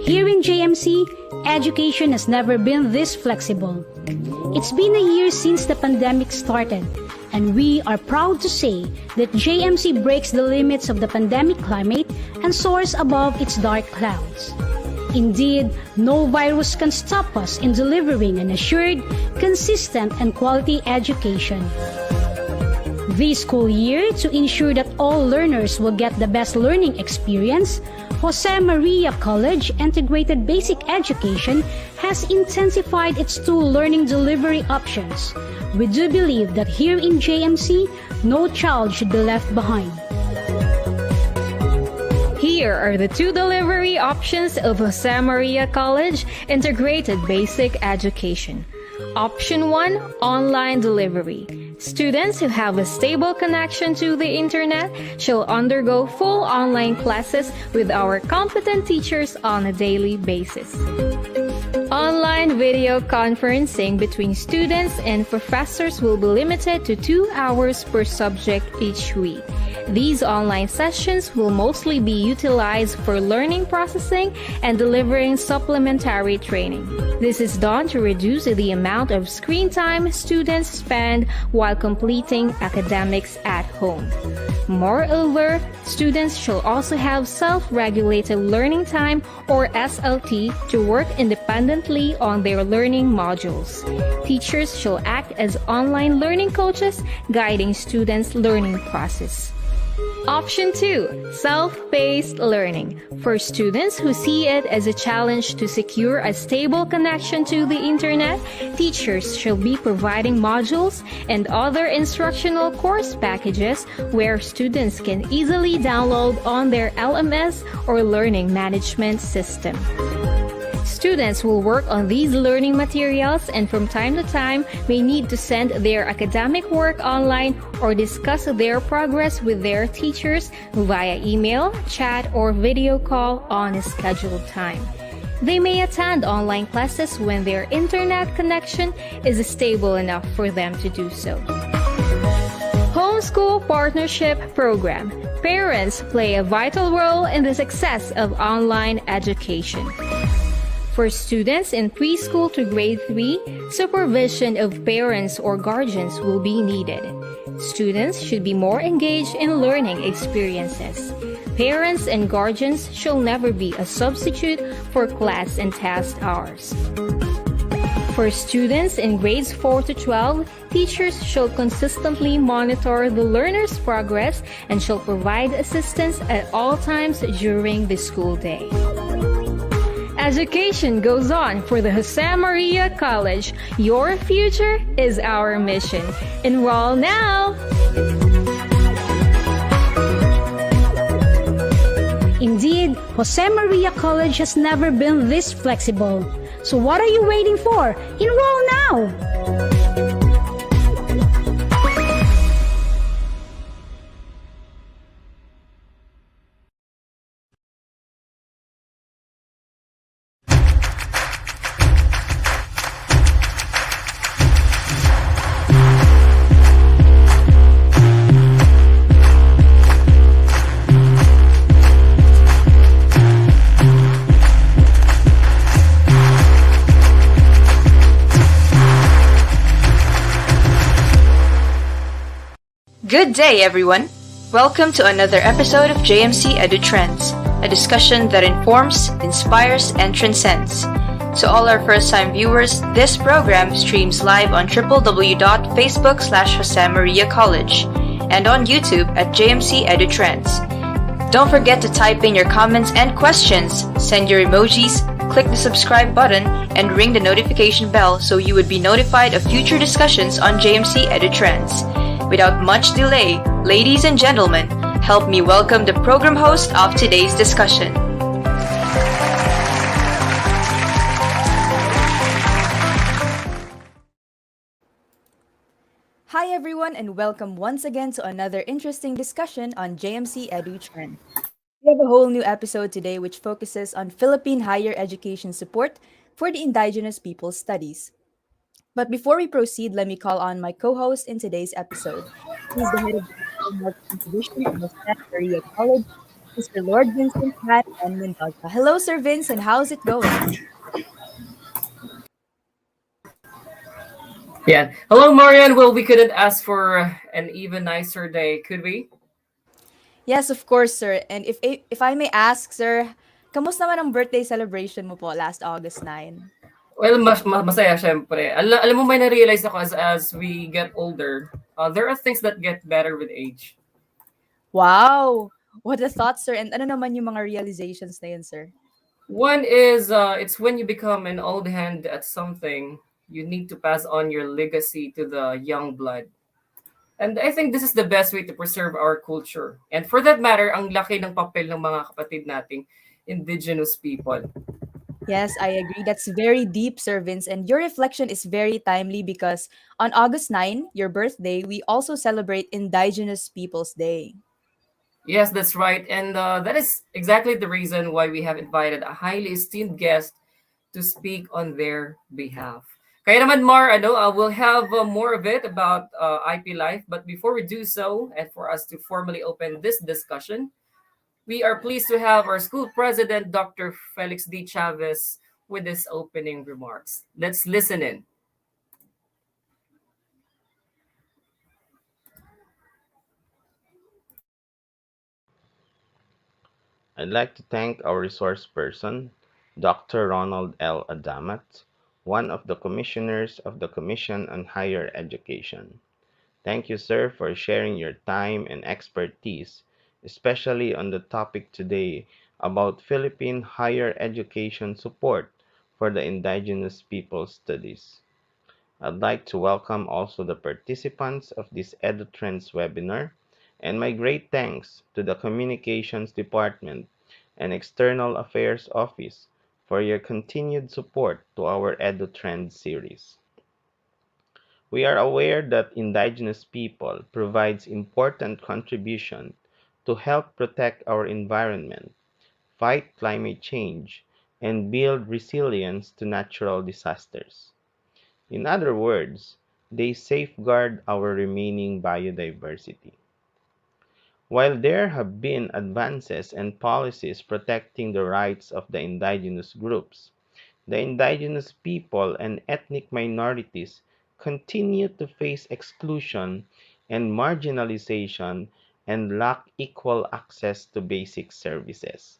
Here in JMC, education has never been this flexible. It's been a year since the pandemic started, and we are proud to say that JMC breaks the limits of the pandemic climate and soars above its dark clouds. Indeed, no virus can stop us in delivering an assured, consistent, and quality education. This school year, to ensure that all learners will get the best learning experience, Jose Maria College Integrated Basic Education has intensified its two learning delivery options. We do believe that here in JMC, no child should be left behind. Here are the two delivery options of Jose Maria College Integrated Basic Education. Option 1, online delivery. Students who have a stable connection to the internet shall undergo full online classes with our competent teachers on a daily basis. Online video conferencing between students and professors will be limited to 2 hours per subject each week. These online sessions will mostly be utilized for learning processing and delivering supplementary training. This is done to reduce the amount of screen time students spend while completing academics at home. Moreover, students shall also have self-regulated learning time or SLT to work independently on their learning modules. Teachers shall act as online learning coaches, guiding students' learning process. Option 2, self-paced learning. For students who see it as a challenge to secure a stable connection to the internet, teachers shall be providing modules and other instructional course packages where students can easily download on their LMS or learning management system. Students will work on these learning materials and from time to time may need to send their academic work online or discuss their progress with their teachers via email, chat, or video call on a scheduled time. They may attend online classes when their internet connection is stable enough for them to do so. Homeschool Partnership Program. Parents play a vital role in the success of online education. For students in preschool to grade 3, supervision of parents or guardians will be needed. Students should be more engaged in learning experiences. Parents and guardians shall never be a substitute for class and test hours. For students in grades 4 to 12, teachers shall consistently monitor the learner's progress and shall provide assistance at all times during the school day. Education goes on for the Jose Maria College. Your future is our mission. Enroll now! Indeed, Jose Maria College has never been this flexible. So what are you waiting for? Enroll now! Good day, everyone! Welcome to another episode of JMC EduTrends, a discussion that informs, inspires, and transcends. To all our first-time viewers, this program streams live on www.facebook/Jose Maria College and on YouTube at JMC EduTrends. Don't forget to type in your comments and questions, send your emojis, click the subscribe button, and ring the notification bell so you would be notified of future discussions on JMC EduTrends. Without much delay, ladies and gentlemen, help me welcome the program host of today's discussion. Hi everyone and welcome once again to another interesting discussion on JMC EduTrends. We have a whole new episode today which focuses on Philippine higher education support for the Indigenous Peoples studies. But before we proceed, let me call on my co-host in today's episode. He's the head of the Marketing Division of the Santa Maria College, Mr. Lord Vincent Pat and Mendoza. Hello, Sir Vincent. How's it going? Yeah. Hello, Marian. Well, we couldn't ask for an even nicer day, could we? Yes, of course, sir. And if I may ask, sir, kamusta naman ang birthday celebration mo po last August 9? Well, masaya syempre. Alam mo, may na-realize ako as we get older, there are things that get better with age. Wow! What a thought, sir. And ano naman yung mga realizations na yun, sir? One is it's when you become an old hand at something, you need to pass on your legacy to the young blood. And I think this is the best way to preserve our culture. And for that matter, ang laki ng papel ng mga kapatid nating indigenous people. Yes, I agree. That's very deep, Sir Vince. And your reflection is very timely because on August 9, your birthday, we also celebrate Indigenous Peoples Day. Yes, that's right. And that is exactly the reason why we have invited a highly esteemed guest to speak on their behalf. Kaya naman, Mar, we'll have more of it about IP life. But before we do so, and for us to formally open this discussion, we are pleased to have our school president, Dr. Felix D. Chavez, with his opening remarks. Let's listen in. I'd like to thank our resource person, Dr. Ronald L. Adamat, one of the commissioners of the Commission on Higher Education. Thank you, sir, for sharing your time and expertise, especially on the topic today about Philippine higher education support for the Indigenous People Studies. I'd like to welcome also the participants of this EduTrends webinar, and my great thanks to the Communications Department and External Affairs Office for your continued support to our EduTrends series. We are aware that Indigenous people provides important contribution to help protect our environment, fight climate change, and build resilience to natural disasters. In other words, they safeguard our remaining biodiversity. While there have been advances and policies protecting the rights of the indigenous groups, the indigenous people and ethnic minorities continue to face exclusion and marginalization and lack equal access to basic services.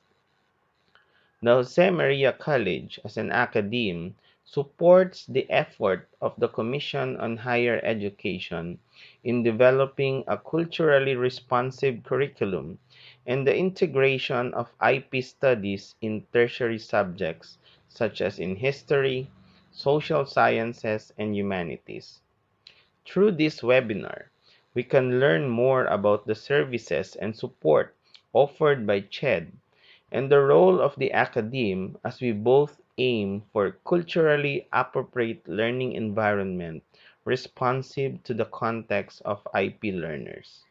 The Jose College, as an academe, supports the effort of the Commission on Higher Education in developing a culturally responsive curriculum and the integration of IP studies in tertiary subjects such as in history, social sciences, and humanities. Through this webinar, we can learn more about the services and support offered by CHED and the role of the academe as we both aim for culturally appropriate learning environment responsive to the context of IP learners.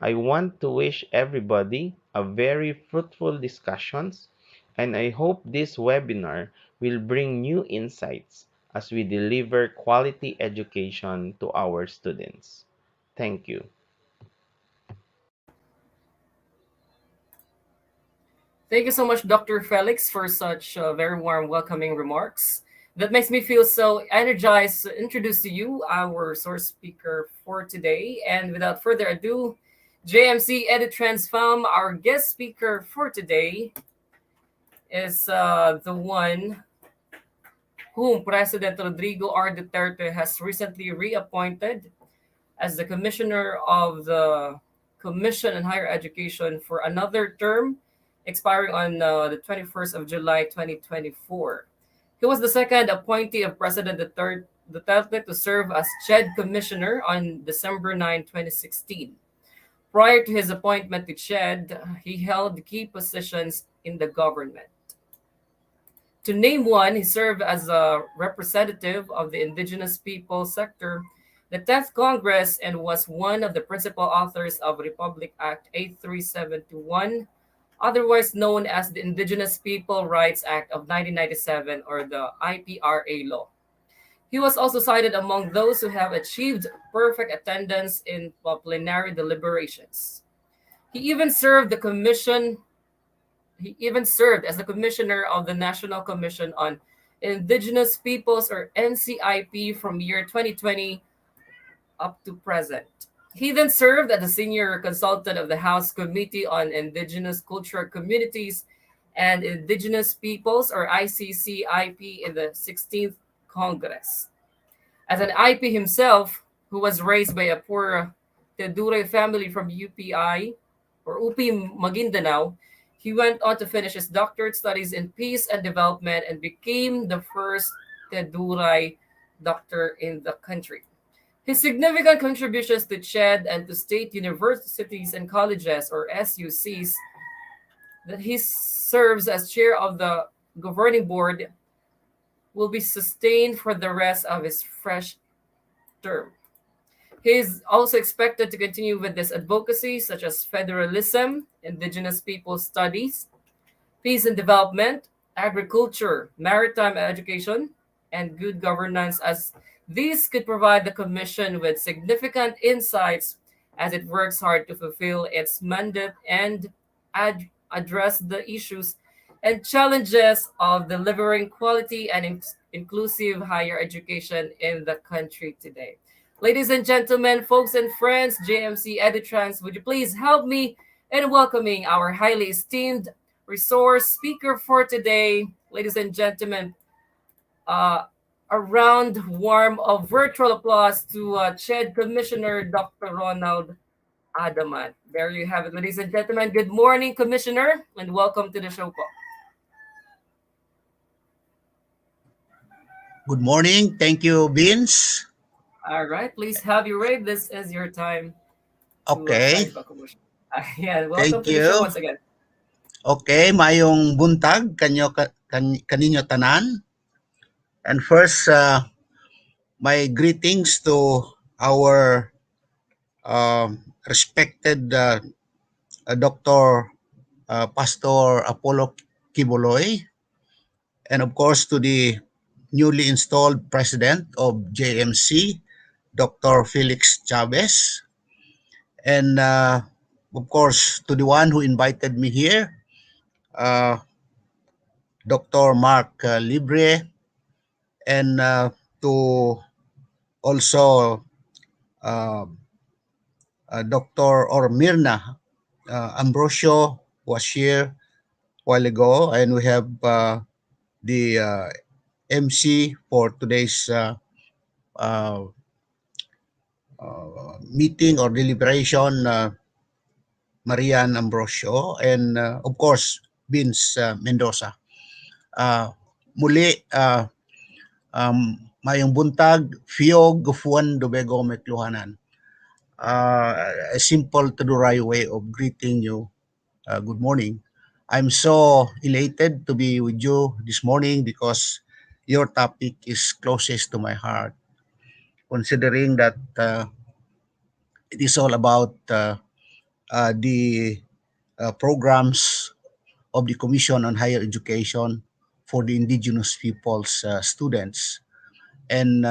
I want to wish everybody a very fruitful discussions, and I hope this webinar will bring new insights as we deliver quality education to our students. Thank you. Thank you so much, Dr. Felix, for such very warm, welcoming remarks. That makes me feel so energized to introduce to you our source speaker for today. And without further ado, JMC EduTrends fam, our guest speaker for today is the one whom President Rodrigo R. Duterte has recently reappointed as the Commissioner of the Commission on Higher Education for another term expiring on the 21st of July 2024. He was the second appointee of President Duterte to serve as CHED Commissioner on December 9, 2016. Prior to his appointment to CHED, he held key positions in the government. To name one, he served as a representative of the Indigenous Peoples sector, the 10th Congress, and was one of the principal authors of Republic Act 83721, otherwise known as the Indigenous People Rights Act of 1997 or the IPRA law. He was also cited among those who have achieved perfect attendance in plenary deliberations. He even served the commission he even served as the commissioner of the National Commission on Indigenous Peoples or NCIP from year 2020 up to present. He then served as the senior consultant of the House Committee on Indigenous Cultural Communities and Indigenous Peoples or ICCIP in the 16th Congress. As an IP himself, who was raised by a poor Tedure family from UPI or UP Maguindanao, he went on to finish his doctorate studies in peace and development and became the first Tedure doctor in the country. His significant contributions to CHED and to state universities and colleges or SUCs that he serves as chair of the governing board will be sustained for the rest of his fresh term. He is also expected to continue with this advocacy, such as federalism, indigenous people studies, peace and development, agriculture, maritime education, and good governance, as these could provide the Commission with significant insights as it works hard to fulfill its mandate and address the issues and challenges of delivering quality and inclusive higher education in the country today. Ladies and gentlemen, folks and friends, JMC EduTrends, would you please help me in welcoming our highly esteemed resource speaker for today? Ladies and gentlemen, a round warm of virtual applause to CHED Commissioner Dr. Ronald Adamat. There you have it, ladies and gentlemen. Good morning, Commissioner, and welcome to the show po. Good morning. Thank you, Vince. All right, please have you read. This is your time to Okay. shine, Commissioner. Yeah, welcome Thank to the show you. once again. Okay, mayong buntag kaninyo tanan. And first, my greetings to our respected Dr. Pastor Apollo Kibuloy, and of course to the newly installed president of JMC, Dr. Felix Chavez, and of course to the one who invited me here, uh, Dr. Mark Libre, and to also uh, Dr. or Mirna Ambrosio was here a while ago, and we have the MC for today's uh, meeting or deliberation, Marian Ambrosio, and of course Vince Mendoza. Muli, mayong buntag, Fiog, Gufuan, Dubego, Mekluhanan. A simple to the right way of greeting you. Good morning. I'm so elated to be with you this morning because your topic is closest to my heart, considering that it is all about the programs of the Commission on Higher Education for the Indigenous Peoples students. And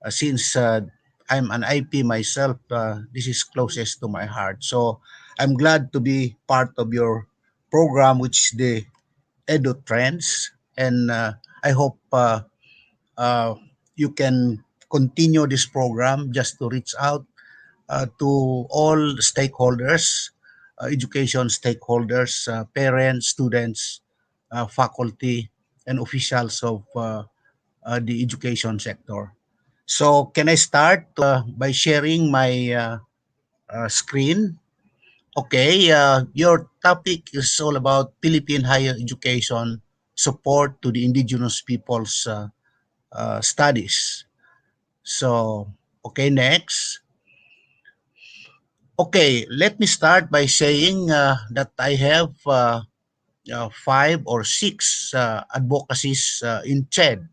since I'm an IP myself, this is closest to my heart. So I'm glad to be part of your program, which is the EduTrends. And I hope uh, you can continue this program just to reach out to all stakeholders, education stakeholders, parents, students, faculty, and officials of the education sector. So can I start by sharing my screen? Okay, your topic is all about Philippine higher education support to the indigenous people's studies. So, okay, next. Okay, let me start by saying that I have 5 or 6 advocacies in CHED,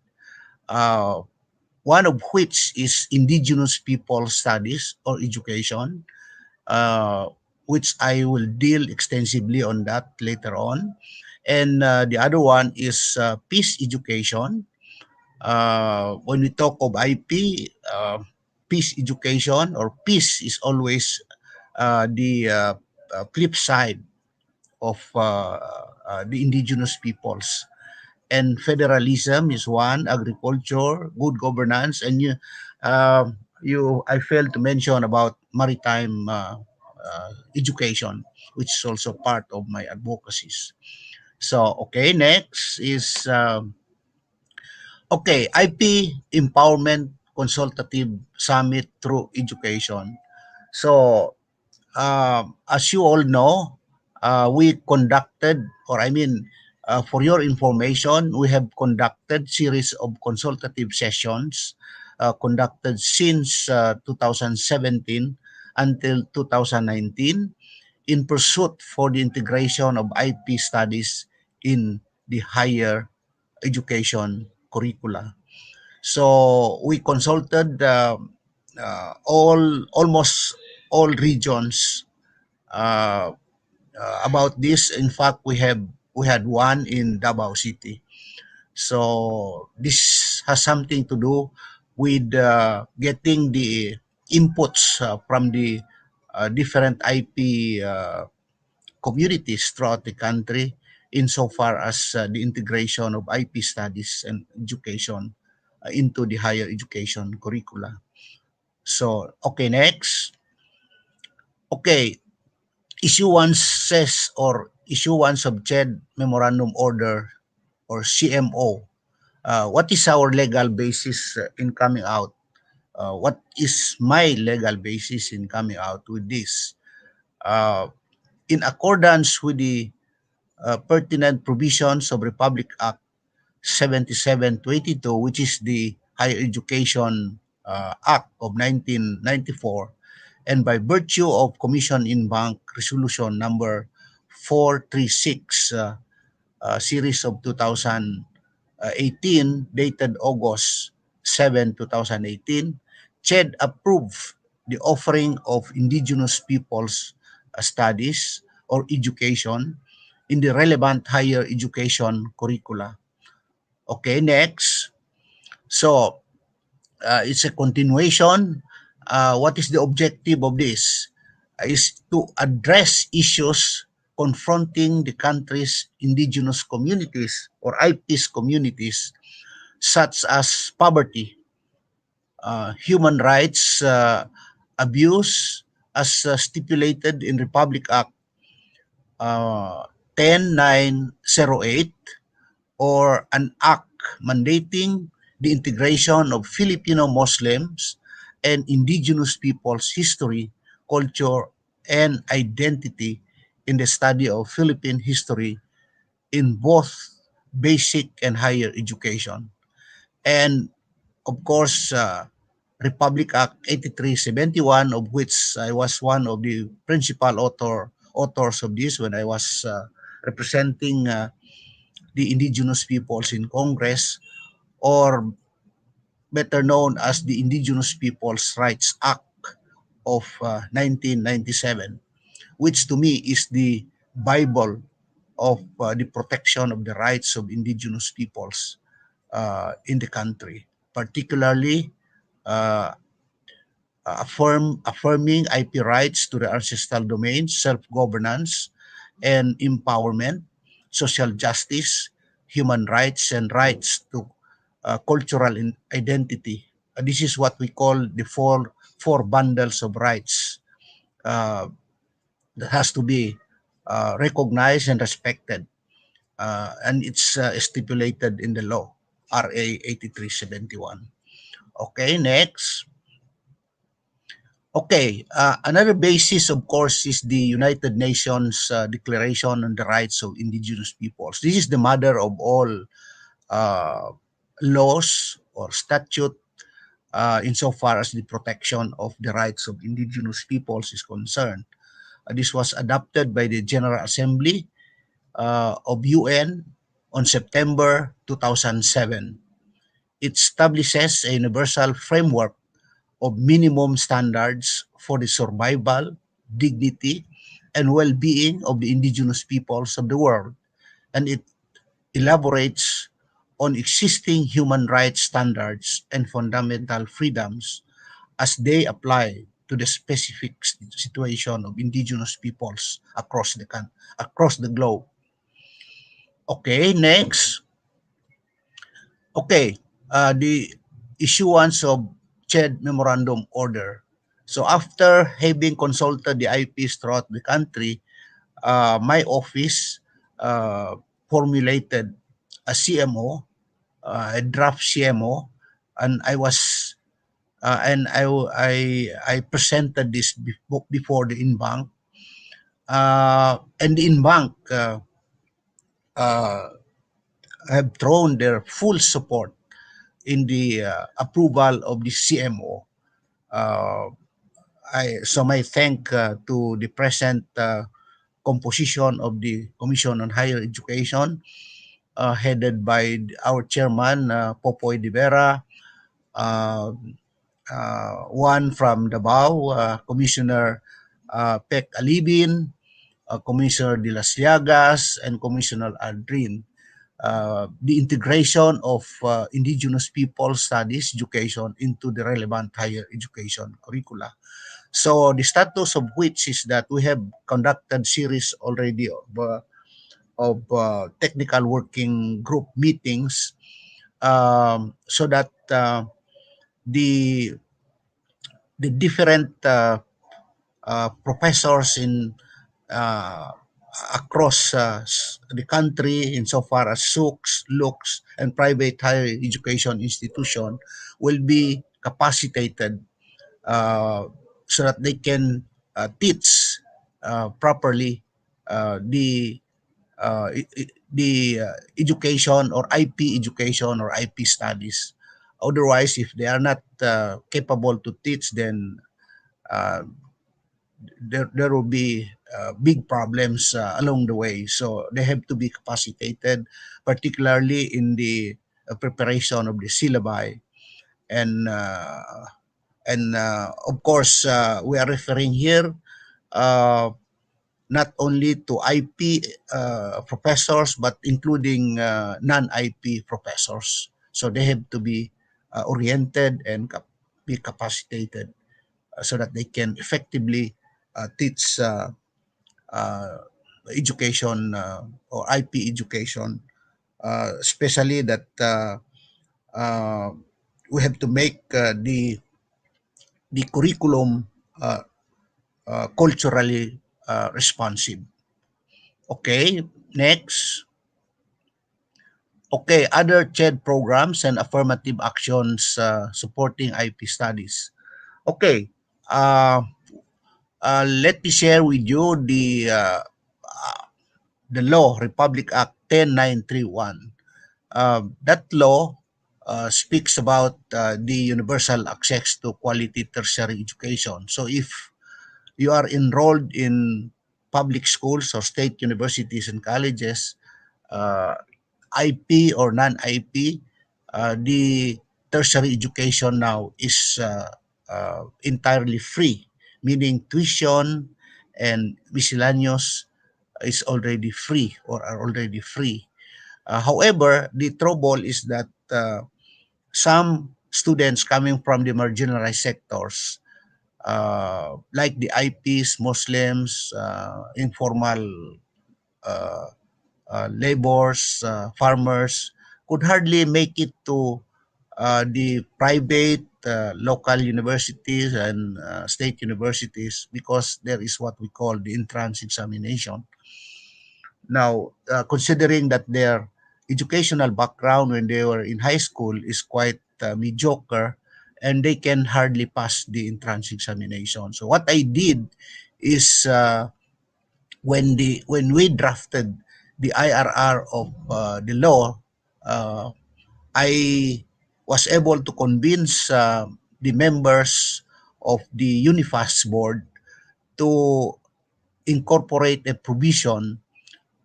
one of which is Indigenous People Studies or Education, uh, which I will deal extensively on that later on. And the other one is Peace Education. When we talk of IP, peace education or peace is always the flip side of the indigenous peoples. And federalism is one, agriculture, good governance, and I failed to mention about maritime education, which is also part of my advocacies. So, okay, next is okay, IP Empowerment Consultative Summit through Education. So, as you all know, we conducted, or I mean, for your information, we have conducted series of consultative sessions conducted since 2017 until 2019 in pursuit for the integration of IP studies in the higher education curricula. So we consulted almost all regions uh, about this. In fact, we had one in Davao City. So this has something to do with getting the inputs from the different IP communities throughout the country insofar as the integration of IP studies and education into the higher education curricula. So, okay, next. Okay, issue once of CHED Memorandum Order or CMO. What is our legal basis in coming out? What is my legal basis in coming out with this? Uh, in accordance with the pertinent provisions of Republic Act 7722, which is the Higher Education Act of 1994, and by virtue of Commission in Bank Resolution number 436, series of 2018, dated August 7, 2018, CHED approved the offering of indigenous peoples studies or education in the relevant higher education curricula. Okay, next. So, it's a continuation. What is the objective of this? Is to address issues confronting the country's indigenous communities or IPs communities, such as poverty, human rights abuse, as stipulated in Republic Act 10908, or an act mandating the integration of Filipino-Muslims and Indigenous Peoples' history, culture, and identity in the study of Philippine history in both basic and higher education. And of course, Republic Act 8371, of which I was one of the principal authors of this when I was representing the indigenous peoples in Congress, or better known as the Indigenous Peoples Rights Act of 1997, which to me is the Bible of the protection of the rights of indigenous peoples in the country, particularly uh, affirming IP rights to the ancestral domains, self-governance, and empowerment, social justice, human rights, and rights to cultural identity. This is what we call the four bundles of rights uh, that has to be recognized and respected, and it's stipulated in the law, RA 8371. Okay, next. Okay, another basis, of course, is the United Nations Declaration on the Rights of Indigenous Peoples. This is the mother of all uh, laws or statute insofar as the protection of the rights of indigenous peoples is concerned. This was adopted by the General Assembly of UN on September 2007. It establishes a universal framework of minimum standards for the survival, dignity, and well-being of the indigenous peoples of the world, and it elaborates on existing human rights standards and fundamental freedoms as they apply to the specific situation of indigenous peoples across the globe. Okay, next. Okay, the issuance of CHED Memorandum Order. So after having consulted the IPs throughout the country, my office formulated a CMO, a draft CMO, and I presented this before the Inbank, and the Inbank uh, have thrown their full support in the approval of the CMO. Uh, so my thank to the present composition of the Commission on Higher Education, headed by our chairman, Popoy de Vera, uh, one from Davao, Commissioner Pek Alibin, Commissioner De Las Llagas, and Commissioner Aldrin. The integration of indigenous people studies education into the relevant higher education curricula. So the status of which is that we have conducted series already of technical working group meetings, so that the the different professors in uh, across the country insofar as SUCs, LUCs, and private higher education institution will be capacitated uh, so that they can teach properly the education or IP education or IP studies. Otherwise, if they are not capable to teach, then uh, there will be big problems along the way. So they have to be capacitated, particularly in the preparation of the syllabi. And of course, we are referring here uh, not only to IP professors, but including non-IP professors. So they have to be oriented and be capacitated so that they can effectively teach uh, education or IP education, especially that uh, we have to make the curriculum uh, culturally responsive. Okay, next. Okay, other CHED programs and affirmative actions supporting IP studies. Okay, uh, let me share with you the law, Republic Act 10931. That law speaks about the universal access to quality tertiary education. So if you are enrolled in public schools or state universities and colleges, uh, IP or non-IP, the tertiary education now is entirely free, meaning tuition and miscellaneous is already free or are already free. However, the trouble is that some students coming from the marginalized sectors, like the IPs, Muslims, informal uh, laborers, farmers, could hardly make it to the private local universities and state universities because there is what we call the entrance examination. Now, considering that their educational background when they were in high school is quite mediocre, and they can hardly pass the entrance examination. So what I did is when we drafted the IRR of the law, uh, I was able to convince the members of the UNIFAS board to incorporate a provision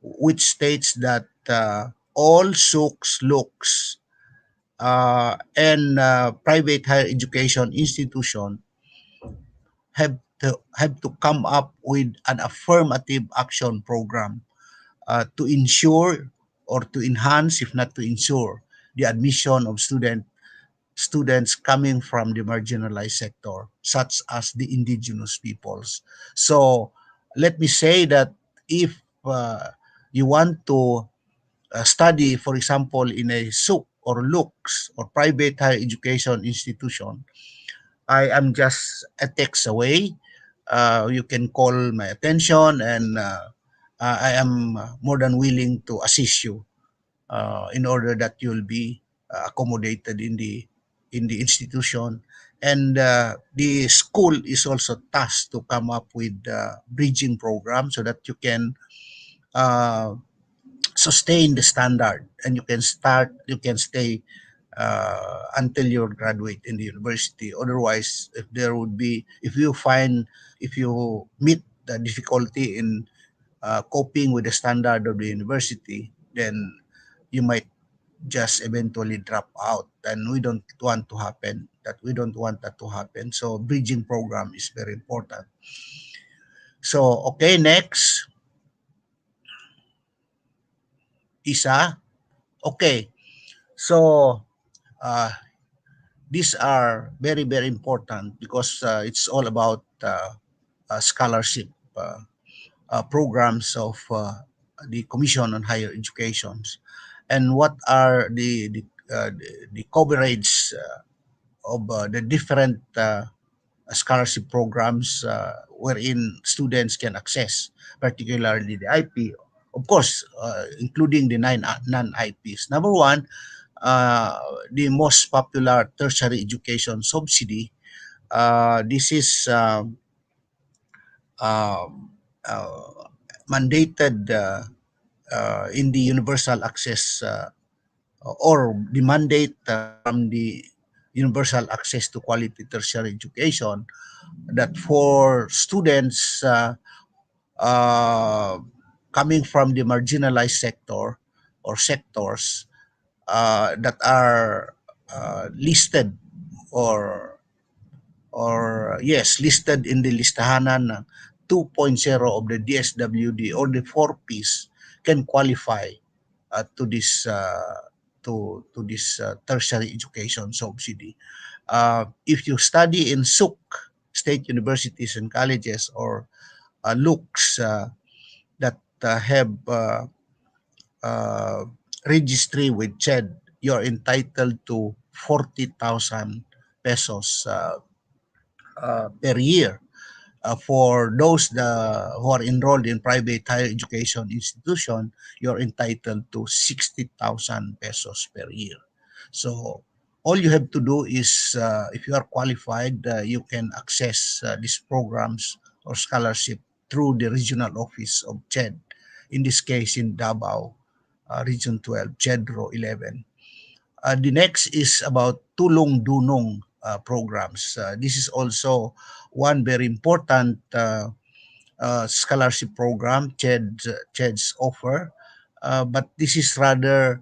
which states that all SUCs, LUCs, and private higher education institution have to come up with an affirmative action program to ensure or to enhance, if not to ensure, the admission of students students coming from the marginalized sector, such as the indigenous peoples. So let me say that if you want to study, for example, in a SUK or LUKS or private higher education institution, I am just a text away. You can call my attention, and I am more than willing to assist you in order that you'll be accommodated in the institution. And the school is also tasked to come up with bridging program so that you can uh, sustain the standard, and you can stay until you graduate in the university. Otherwise, if you find, if you meet the difficulty in coping with the standard of the university, then you might just eventually drop out, and we don't want that to happen. So bridging program is very important. So okay, next, Isa. Okay, so uh, these are very very important because it's all about scholarship programs of the Commission on Higher Educations, and what are the coverage of the different scholarship programs wherein students can access, particularly the IP, of course, including the non-IPs. Number one, the most popular tertiary education subsidy. This is um, uh, mandated in the universal access or the mandate from the universal access to quality tertiary education, that for students uh, coming from the marginalized sector or sectors that are listed or yes, listed in the listahanan ng 2.0 of the DSWD or the 4Ps can qualify to this tertiary education subsidy. If you study in SUK, state universities and colleges, or LUKS that have uh, registry with CHED, you're entitled to 40,000 pesos per year. For those who are enrolled in private higher education institution, you're entitled to 60,000 pesos per year. So all you have to do is, if you are qualified, you can access these programs or scholarship through the regional office of CHED. In this case, in Davao, Region 12, CHEDRO 11. The next is about tulong dunong programs. This is also one very important scholarship program CHED's offer, but this is rather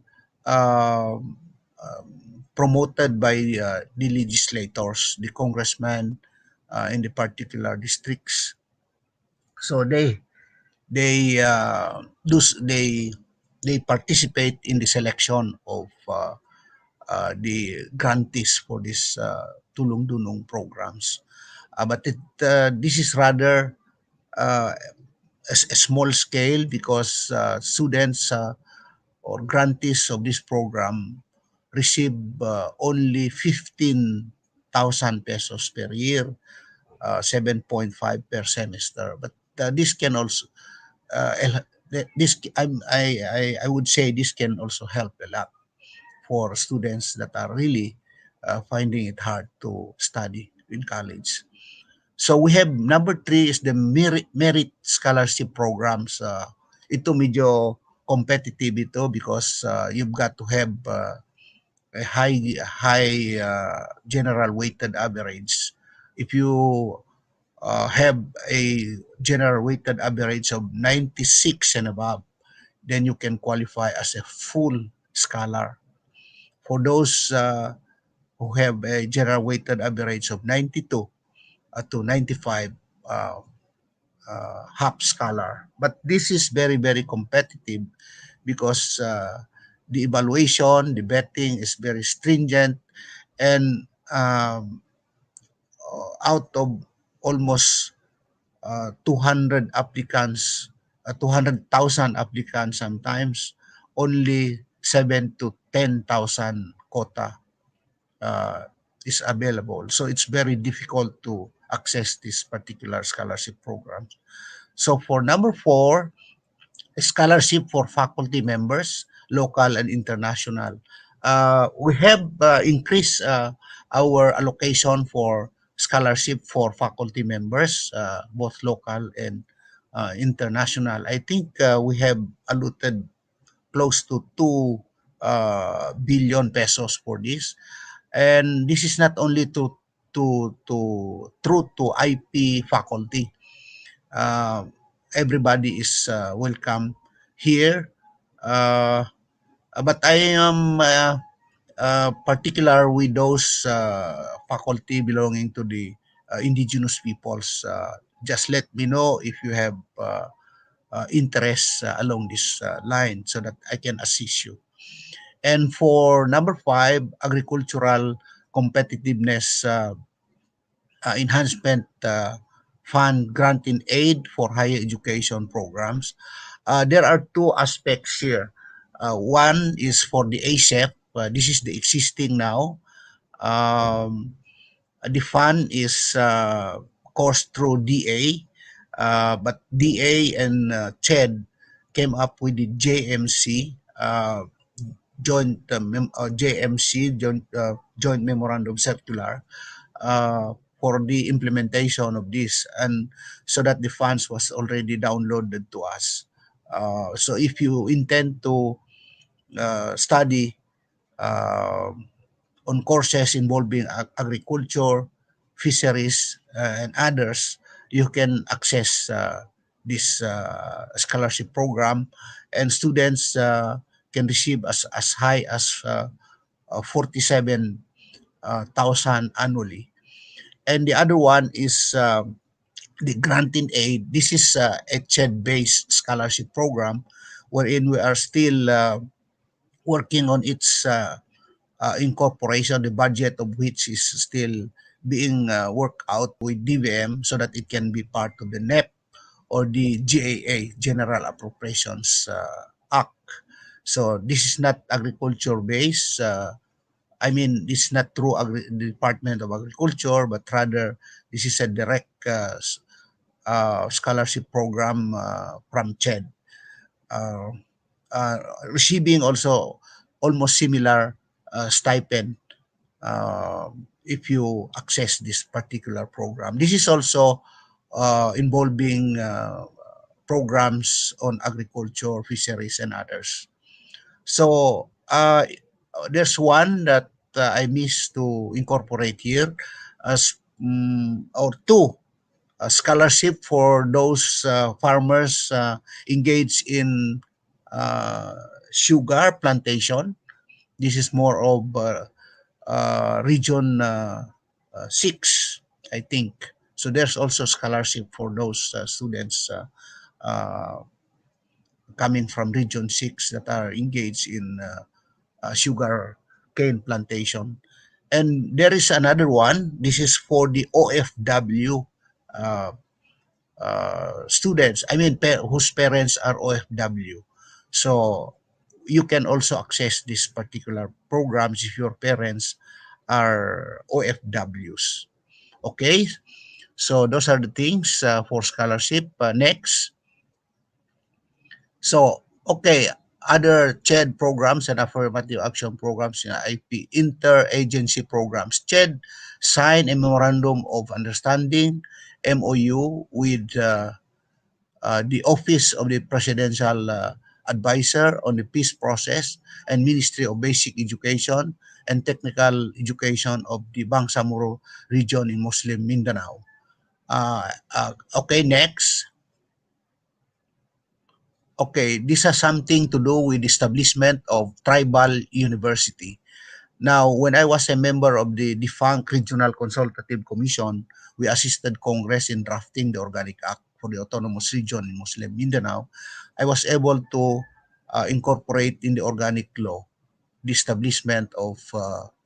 promoted by the legislators, the congressmen in the particular districts. So do they participate in the selection of the grantees for this tulong dunong programs. But this is rather uh, a small scale because students or grantees of this program receive only 15,000 pesos per year, 7.5 per semester. But this can also this I would say this can also help a lot for students that are really finding it hard to study in college. So we have number three is the merit scholarship programs. Ito medyo competitive ito because you've got to have a high general weighted average. If you have a general weighted average of 96 and above, then you can qualify as a full scholar. For those who have a general weighted average of 92 to 95, uh, half scholar. But this is very, very competitive because the evaluation, the vetting is very stringent, And out of almost 200 applicants, 200,000 applicants sometimes, only 7 to 10,000 quota uh, is available. So it's very difficult to access this particular scholarship programs. So for number four, scholarship for faculty members, local and international. We have increased our allocation for scholarship for faculty members, both local and international. I think we have allotted close to 2 billion pesos for this, and this is not only to true to IP faculty. uh, Everybody is welcome here. Uh, but I am particular with those faculty belonging to the indigenous peoples. Just let me know if you have interest along this line so that I can assist you. And for number five, agricultural competitiveness enhancement fund granting aid for higher education programs. There are two aspects here. One is for the ASEP. This is the existing now. Um, the fund is coursed through DA, but DA and CHED came up with the JMC JMC Joint Memorandum Circular for the implementation of this, and so that the funds was already downloaded to us. So if you intend to study uh, on courses involving agriculture, fisheries, and others, you can access this scholarship program, and students can receive as high as 47,000 annually. And the other one is the granting aid. This is a CHED-based scholarship program wherein we are still working on its incorporation, the budget of which is still being worked out with DVM so that it can be part of the NEP or the GAA, General Appropriations Act. So this is not agriculture based. I mean, this is not through the Department of Agriculture, but rather this is a direct scholarship program from CHED, uh, uh, receiving also almost similar stipend if you access this particular program. This is also involving programs on agriculture, fisheries, and others. So there's one that I missed to incorporate here as or two scholarship for those farmers engaged in uh, sugar plantation. This is more of region 6, I think. So there's also scholarship for those students uh, coming from region 6 that are engaged in sugar cane plantation. And there is another one. This is for the OFW uh, students, I mean, whose parents are OFW. So you can also access these particular programs if your parents are OFWs. Okay, so those are the things for scholarship. Next, so okay, other CHED programs and affirmative action programs in IP interagency programs. CHED signed a memorandum of understanding (MOU) with the Office of the Presidential Advisor on the Peace Process and Ministry of Basic Education and Technical Education of the Bangsamoro region in Muslim Mindanao. Okay, next. Okay, this has something to do with the establishment of tribal university. Now, when I was a member of the defunct Regional Consultative Commission, we assisted Congress in drafting the Organic Act for the Autonomous Region in Muslim Mindanao. I was able to incorporate in the organic law the establishment of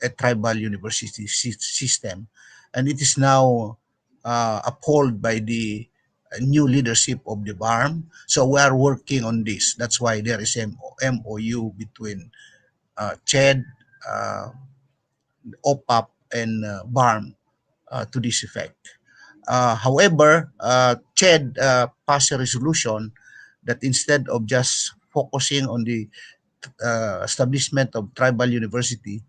a tribal university system, and it is now upheld by the new leadership of the BARM. So we are working on this. That's why there is MOU between CHED, OPAP, and BARM to this effect. However, CHED passed a resolution that instead of just focusing on the establishment of tribal university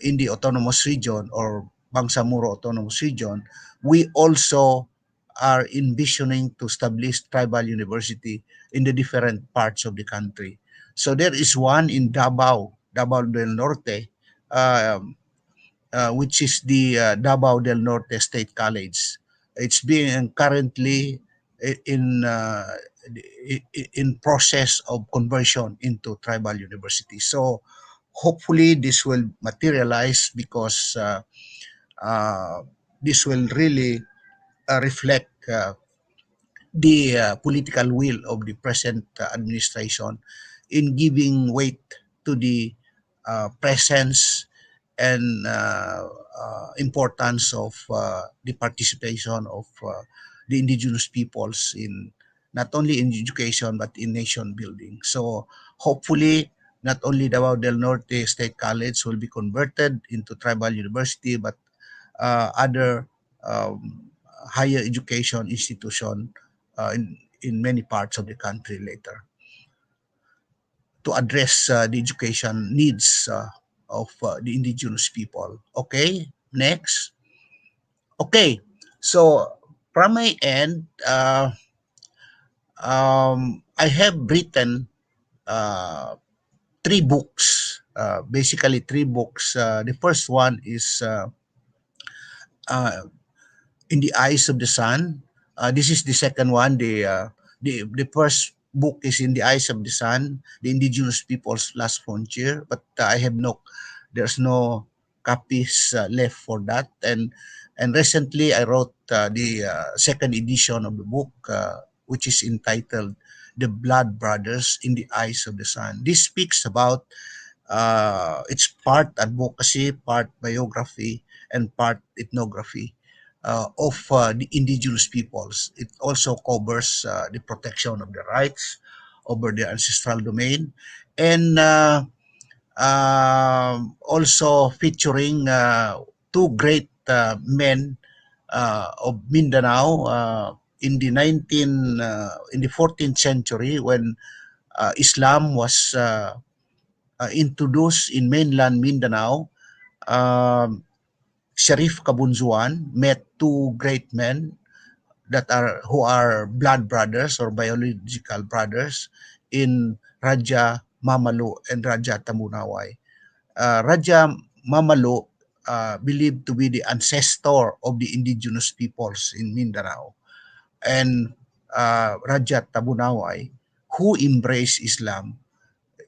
in the autonomous region or Bangsamoro Autonomous Region, we also are envisioning to establish tribal university in the different parts of the country. So there is one in Davao del Norte, um, which is the Davao del Norte State College. It's being currently in in process of conversion into tribal university. So hopefully this will materialize because uh, this will really reflect the political will of the present administration in giving weight to the presence and importance of the participation of the indigenous peoples in not only in education but in nation building. So hopefully not only Davao del Norte State College will be converted into tribal university, but other higher education institution in many parts of the country later to address the education needs of the indigenous people. Okay, next. Okay, so from my end, I have written uh, three books, basically three books. The first one is uh, In the Eyes of the Sun. This is the second one. The first book is In the Eyes of the Sun, the Indigenous Peoples' Last Frontier. But I have no, there's no copies left for that. And recently I wrote the second edition of the book, which is entitled The Blood Brothers in the Eyes of the Sun. This speaks about it's part advocacy, part biography, and part ethnography of the indigenous peoples. It also covers the protection of their rights over their ancestral domain, and also featuring two great men of Mindanao in the 14th century when Islam was introduced in mainland Mindanao. um, Sharif Kabunzuan met two great men that are who are blood brothers or biological brothers in Raja Mamalu and Raja Tamunaway. Raja Mamalu believed to be the ancestor of the indigenous peoples in Mindanao, and Raja Tabunaway, who embraced Islam,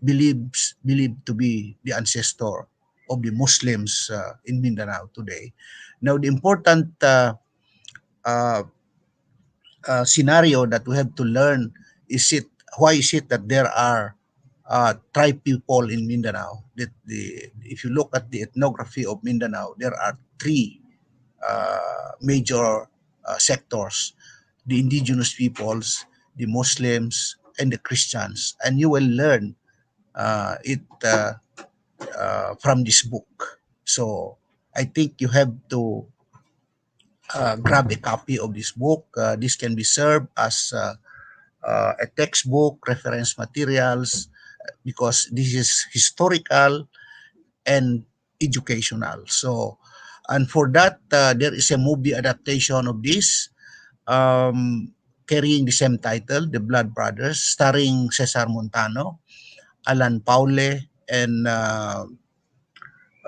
believed to be the ancestor of the Muslims in Mindanao today. Now, the important uh, scenario that we have to learn is it why is it that there are tribe people in Mindanao? That if you look at the ethnography of Mindanao, there are three major sectors: the indigenous peoples, the Muslims, and the Christians. And you will learn it from this book. So I think you have to grab a copy of this book. This can be served as a textbook, reference materials, because this is historical and educational. So, and for that, there is a movie adaptation of this um, carrying the same title, The Blood Brothers, starring Cesar Montano, Alan Paule, and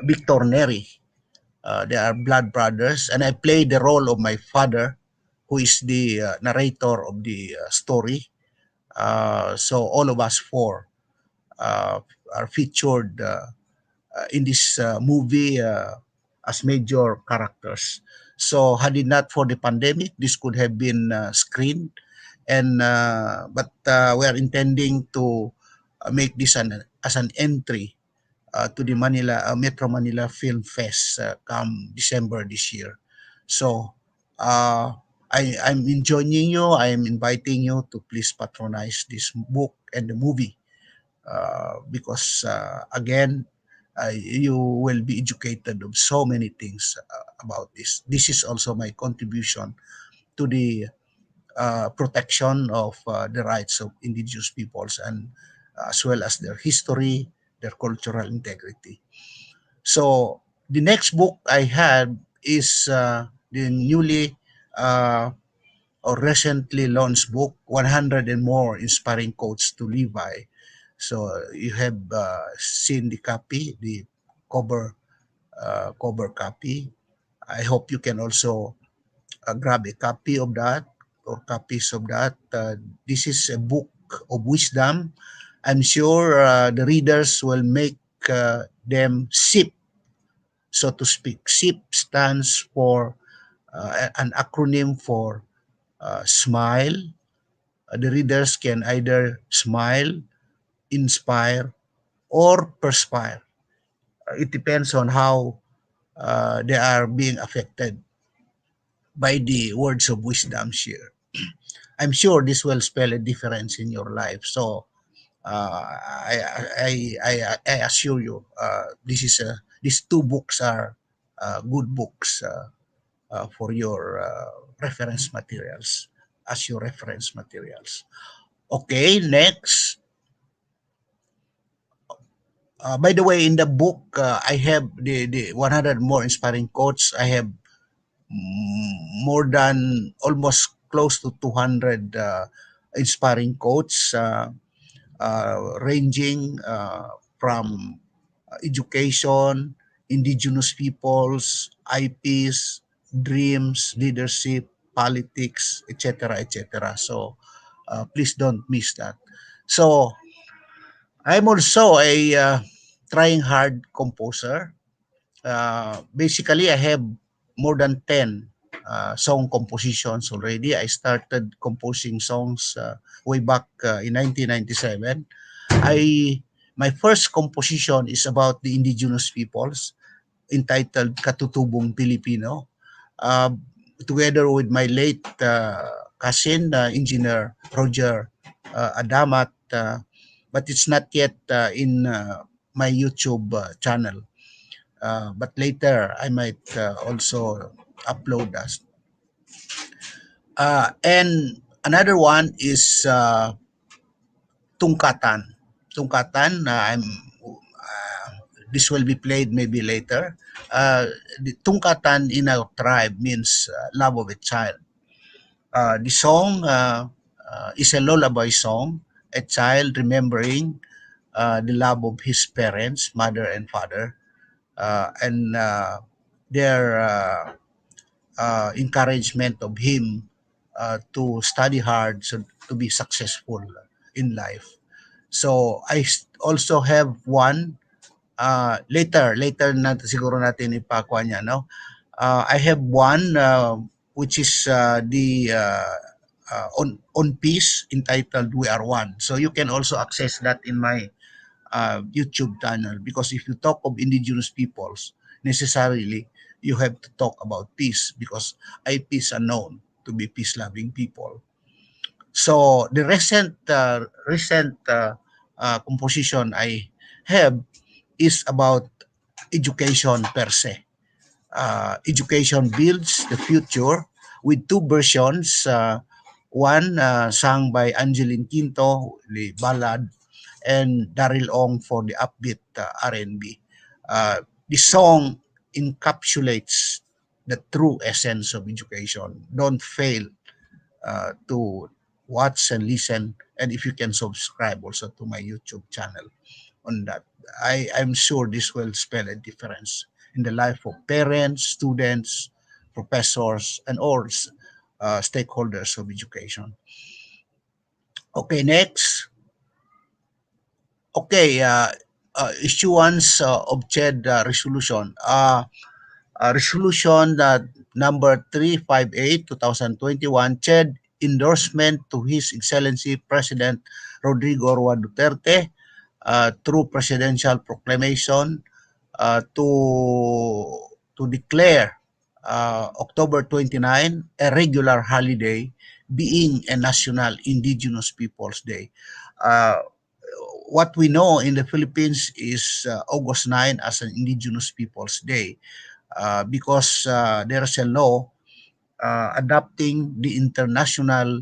Victor Neri. They are blood brothers, and I play the role of my father, who is the narrator of the story. So all of us four uh, are featured in this movie as major characters. So had it not for the pandemic, this could have been screened, and but we are intending to make this as an entry to the Manila Metro Manila Film Fest come December this year. So uh, I'm enjoining you. I am inviting you to please patronize this book and the movie because again, you will be educated of so many things about this. This is also my contribution to the protection of the rights of indigenous peoples and as well as their history, their cultural integrity. So the next book I had is the newly uh, or recently launched book, 100 and More Inspiring Quotes to Live By. So you have seen the copy, the cover copy. I hope you can also grab a copy of that or copies of that. This is a book of wisdom. I'm sure the readers will make them sip, so to speak. SIP stands for an acronym for smile. The readers can either smile, inspire, or perspire. It depends on how they are being affected by the words of wisdom here. I'm sure this will spell a difference in your life. So I assure you, these two books are good books for your reference materials as your reference materials. Okay, next. By the way, in the book, I have the 100 more inspiring quotes. I have more than almost close to 200 inspiring quotes, ranging from education, indigenous peoples, IPs, dreams, leadership, politics, etc., etc. So please don't miss that. So I'm also a trying hard composer. Basically, I have more than 10 song compositions already. I started composing songs way back in 1997. I My first composition is about the indigenous peoples entitled Katutubong Pilipino. Uh, Together with my late cousin, Engineer Roger Adamat, but it's not yet in my YouTube channel. But later, I might also upload us. And another one is Tungkatan. Tungkatan, this will be played maybe later. The Tungkatan in our tribe means love of a child. The song is a lullaby song, a child remembering the love of his parents, mother and father, and their encouragement of him to study hard so to be successful in life. So also have one later na siguro natin ipakuha niya, no? I have one which is the on peace entitled We Are One. So you can also access that in my YouTube channel because if you talk of indigenous peoples, necessarily you have to talk about peace because IPs are known to be peace-loving people. So the recent composition I have is about education per se. Education builds the future with two versions. One sung by Angeline Quinto, the ballad, and Daryl Ong for the upbeat R&B. The song encapsulates the true essence of education. Don't fail to watch and listen, and if you can subscribe also to my YouTube channel on that. I'm sure this will spell a difference in the life of parents, students, professors, and all stakeholders of education. Okay, next. Okay, issuance of CHED resolution. Resolution number 358, 2021, CHED endorsement to His Excellency President Rodrigo Roa Duterte through presidential proclamation to declare October 29 a regular holiday, being a National Indigenous Peoples Day. Uh, what we know in the Philippines is August 9 as an Indigenous Peoples Day because there is a law adopting the International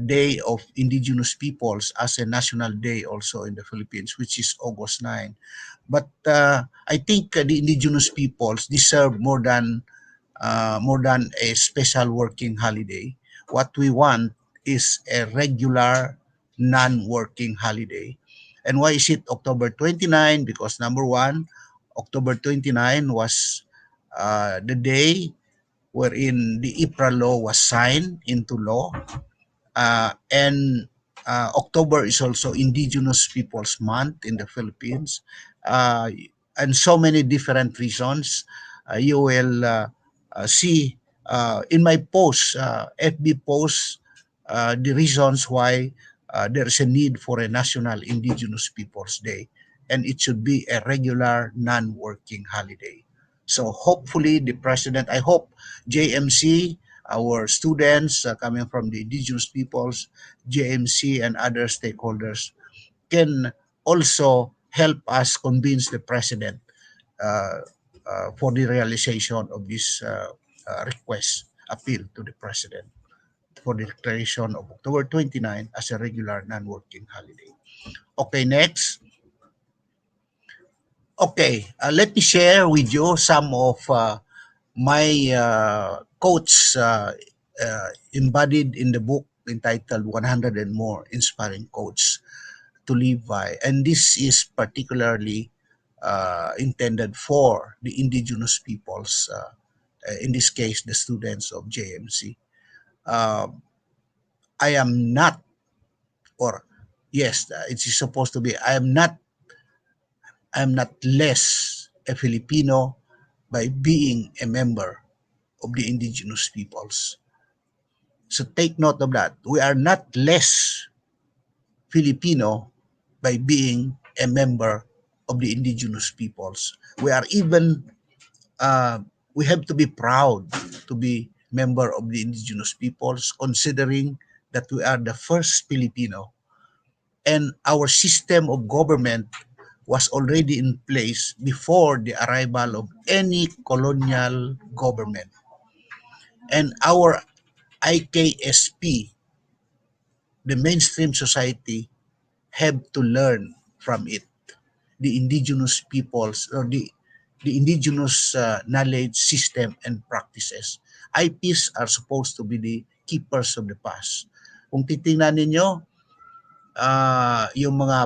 Day of Indigenous Peoples as a national day also in the Philippines, which is August 9. But I think the indigenous peoples deserve more than a special working holiday. What we want is a regular non-working holiday. And why is it October 29? Because number one, October 29 was the day wherein the IPRA law was signed into law, and October is also Indigenous Peoples Month in the Philippines, uh, and so many different reasons. You will see in my post, FB post, the reasons why there is a need for a National Indigenous Peoples Day, and it should be a regular non-working holiday. So hopefully the president, I hope JMC, our students coming from the indigenous peoples, JMC, and other stakeholders can also help us convince the president uh, for the realization of this request, appeal to the president for the declaration of October 29 as a regular non-working holiday. Okay, next. Okay, let me share with you some of my quotes embodied in the book entitled 100 and More Inspiring Quotes to Live By. And this is particularly intended for the indigenous peoples, in this case, the students of JMC. Um, I am not, or yes, it is supposed to be, I am not less a Filipino by being a member of the indigenous peoples. So take note of that. We are not less Filipino by being a member of the indigenous peoples. We are even we have to be proud to be member of the indigenous peoples, considering that we are the first Filipino and our system of government was already in place before the arrival of any colonial government. And our IKSP, the mainstream society, have to learn from it. The indigenous peoples, or the indigenous knowledge system and practices. IPs are supposed to be the keepers of the past. Kung titingnan ninyo, yung mga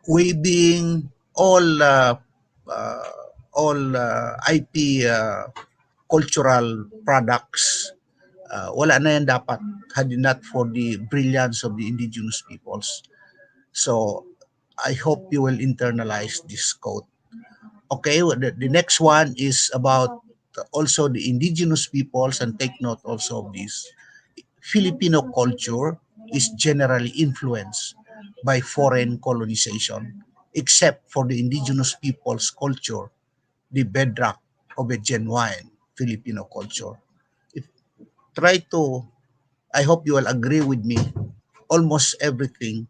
weaving, uh, all IP cultural products, wala na yan dapat had it not for the brilliance of the indigenous peoples. So I hope you will internalize this quote. Okay, well, the next one is about also the indigenous peoples, and take note also of this. Filipino culture is generally influenced by foreign colonization, except for the indigenous people's culture, the bedrock of a genuine Filipino culture. If, try to, I hope you will agree with me, almost everything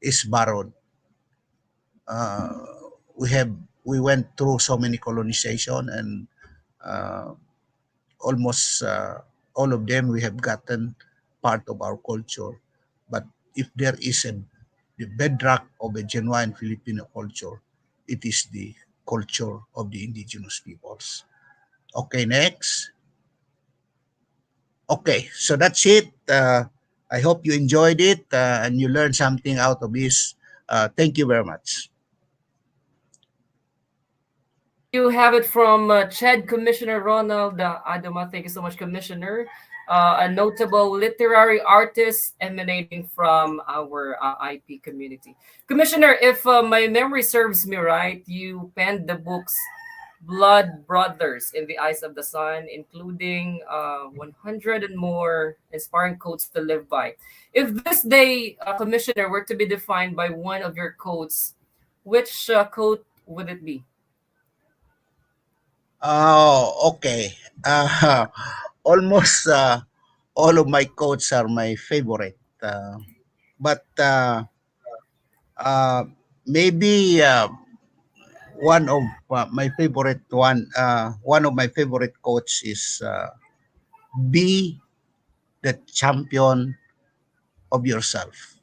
is borrowed. Uh, we went through so many colonization, and uh, almost all of them we have gotten part of our culture. But if there is the bedrock of a genuine Filipino culture, it is the culture of the indigenous peoples. Okay, next. Okay, so that's it. I hope you enjoyed it and you learned something out of this. Thank you very much. You have it from CHED Commissioner Ronald Adama. Thank you so much, Commissioner. A notable literary artist emanating from our IP community. Commissioner, if my memory serves me right, you penned the books blood brothers in the eyes of the sun, including 100 and more inspiring quotes to live by. If this day, Commissioner, were to be defined by one of your quotes, which quote would it be? Oh, okay. Almost all of my quotes are my favorite. But uh, maybe one of my favorite quotes is be the champion of yourself.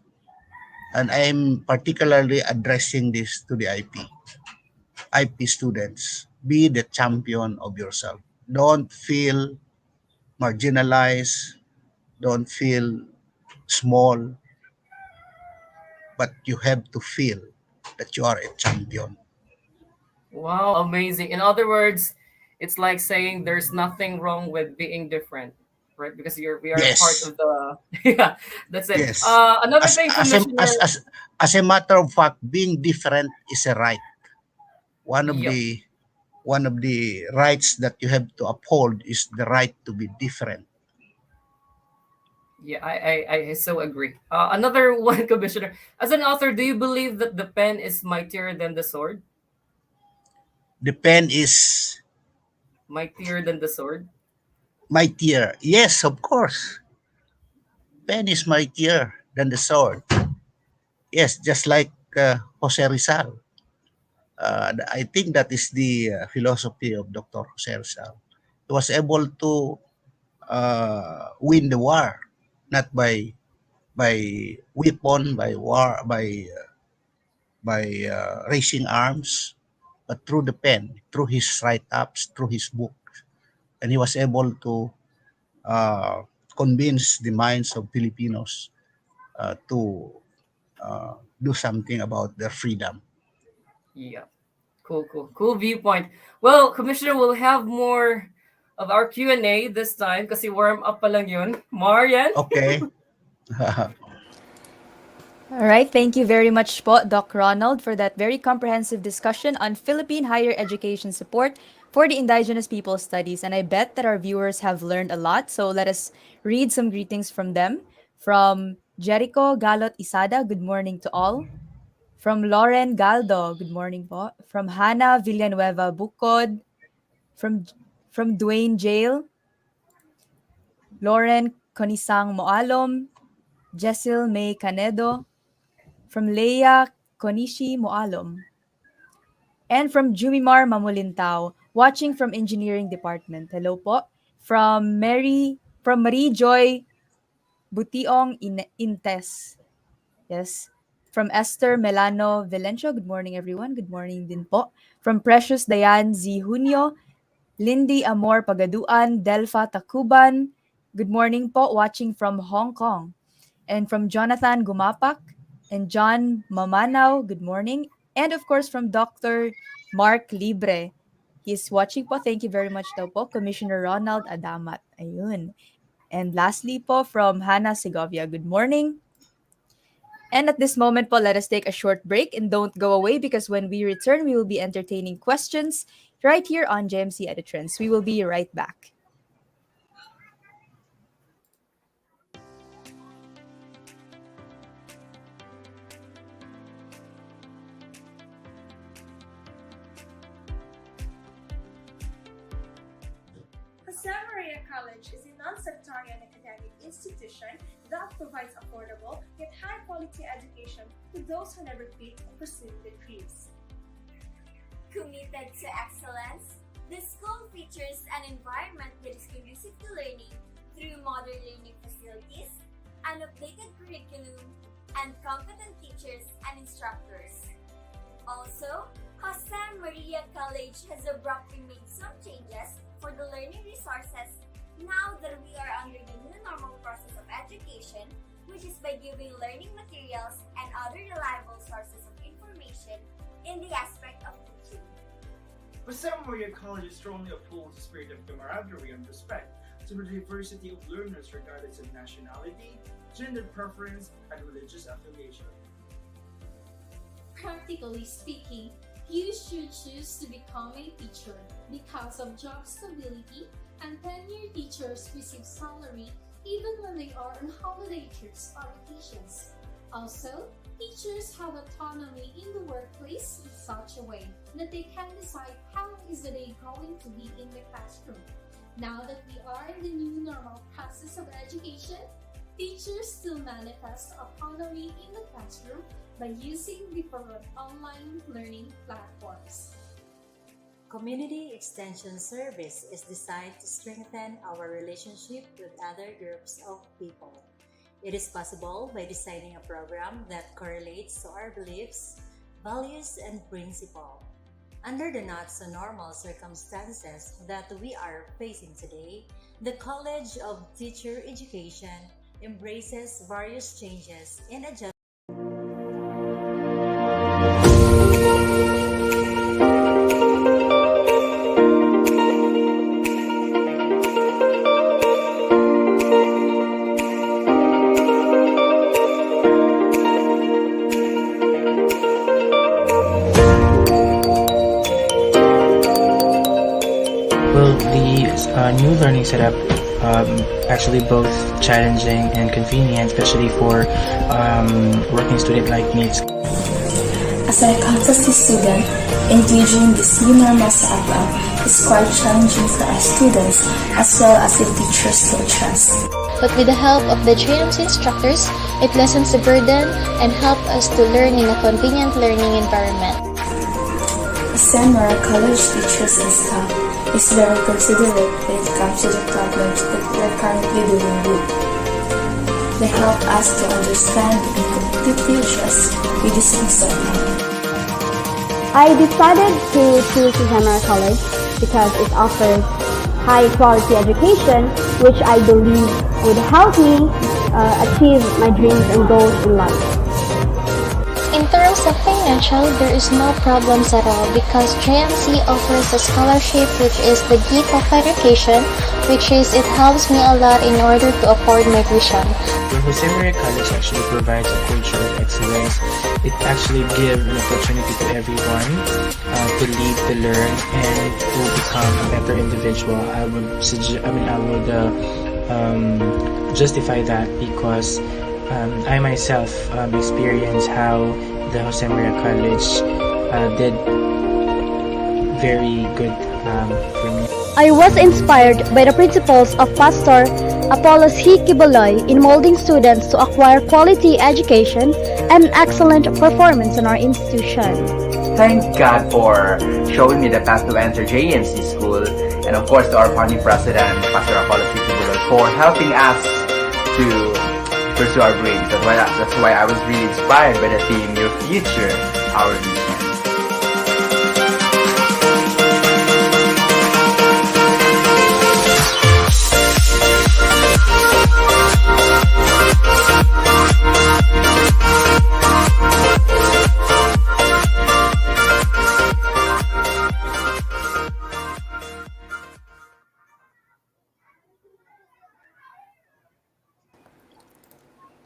And I'm particularly addressing this to the IP students. Be the champion of yourself. Don't feel marginalized. Don't feel small, but you have to feel that you are a champion. Wow, amazing. In other words, it's like saying there's nothing wrong with being different, right? Because we are part Yes, of the yeah, that's it. yes. Another As thing, as a, Commissioner. as a matter of fact, being different is a right. One of Yep. the one of the rights that you have to uphold is the right to be different. Yeah, I so agree. Another one, Commissioner. As an author, do you believe that the pen is mightier than the sword? The pen is Mightier than the sword? mightier. Yes, of course. Pen is mightier than the sword. Yes, just like Jose Rizal. I think that is the philosophy of Dr. Jose Rizal. He was able to win the war, not by weapon, by war, by raising arms, but through the pen, through his write-ups, through his book, and he was able to uh, convince the minds of Filipinos to do something about their freedom. Yeah. Cool viewpoint. Well, Commissioner, we'll have more of our Q&A this time kasi warm up pa lang yun. Marian? Okay. All right, thank you very much po, Doc Ronald, for that very comprehensive discussion on Philippine higher education support for the Indigenous People Studies. And I bet that our viewers have learned a lot. So let us read some greetings from them. From Jericho Galot Isada, good morning to all. From Lauren Galdo, good morning po. From Hannah Villanueva Bukod. From Dwayne Jail, Lauren Conisang Moalom, Jessil May Canedo, from Leia Konishi Moalom, and from Jumimar Mamulintao, watching from Engineering Department. Hello po. From Marie Joy Butiong Intes. Yes. From Esther Melano Velencio. Good morning, everyone. Good morning din po. From Precious Dayan Z. Junio. Lindy Amor Pagaduan, Delpha Takuban. Good morning po, watching from Hong Kong. And from Jonathan Gumapak and John Mamanaw, good morning. And of course from Dr. Mark Libre. He's watching po. Thank you very much daw po, Commissioner Ronald Adamat. Ayun. And lastly po from Hannah Segovia, good morning. And at this moment po, let us take a short break and don't go away because when we return, we will be entertaining questions right here on JMC EduTrends. We will be right back. Jose Maria College is a non-sectarian academic institution that provides affordable yet high-quality education to those who never quit or pursue their dreams. Committed to excellence, the school features an environment that is conducive to learning through modern learning facilities, an updated curriculum, and competent teachers and instructors. Also, Jose Maria College has abruptly made some changes for the learning resources now that we are under the new normal process of education, which is by giving learning materials and other reliable sources of information in the aspect of teaching. Jose Maria College strongly upholds the spirit of camaraderie and respect to the diversity of learners regardless of nationality, gender preference, and religious affiliation. Practically speaking, You should choose to become a teacher because of job stability, and tenured teachers receive salary even when they are on holiday trips or vacations. Also, teachers have autonomy in the workplace in such a way that they can decide how is the day going to be in the classroom. Now that we are in the new normal process of education, teachers still manifest autonomy in the classroom by using different online learning platforms. Community Extension Service is designed to strengthen our relationship with other groups of people. It is possible by designing a program that correlates to our beliefs, values, and principles. Under the not so normal circumstances that we are facing today, the College of Teacher Education embraces various changes and adjustments. Well, the new learning setup actually both challenging and convenient, especially for working student like me. As an accountancy student, engaging this new normal setup is quite challenging for our students as well as the teachers to adjust. But with the help of the JMC instructors, it lessens the burden and help us to learn in a convenient learning environment. Our college teachers and staff is very considerate when it comes to the problems that we are currently dealing with. They help us to understand and completely adjust with this new setup. I decided to choose Samara College because it offers high quality education, which I believe would help me achieve my dreams and goals in life. In terms of financial, there is no problems at all because JMC offers a scholarship which is the gift of education, which is it helps me a lot in order to afford my tuition. The Jose Maria College actually provides a culture of excellence. It actually gives an opportunity to everyone to lead, to learn, and to become a better individual. I would justify that because I myself experienced how the Jose Maria College did very good for me. I was inspired by the principles of Pastor Apollos Hikibaloy in molding students to acquire quality education and excellent performance in our institution. Thank God for showing me the path to enter JMC school, and of course to our founding president, Pastor Apollos Hikibaloy, for helping us to pursue our dreams. That's why I was really inspired by the theme, Your Future, Our Vision.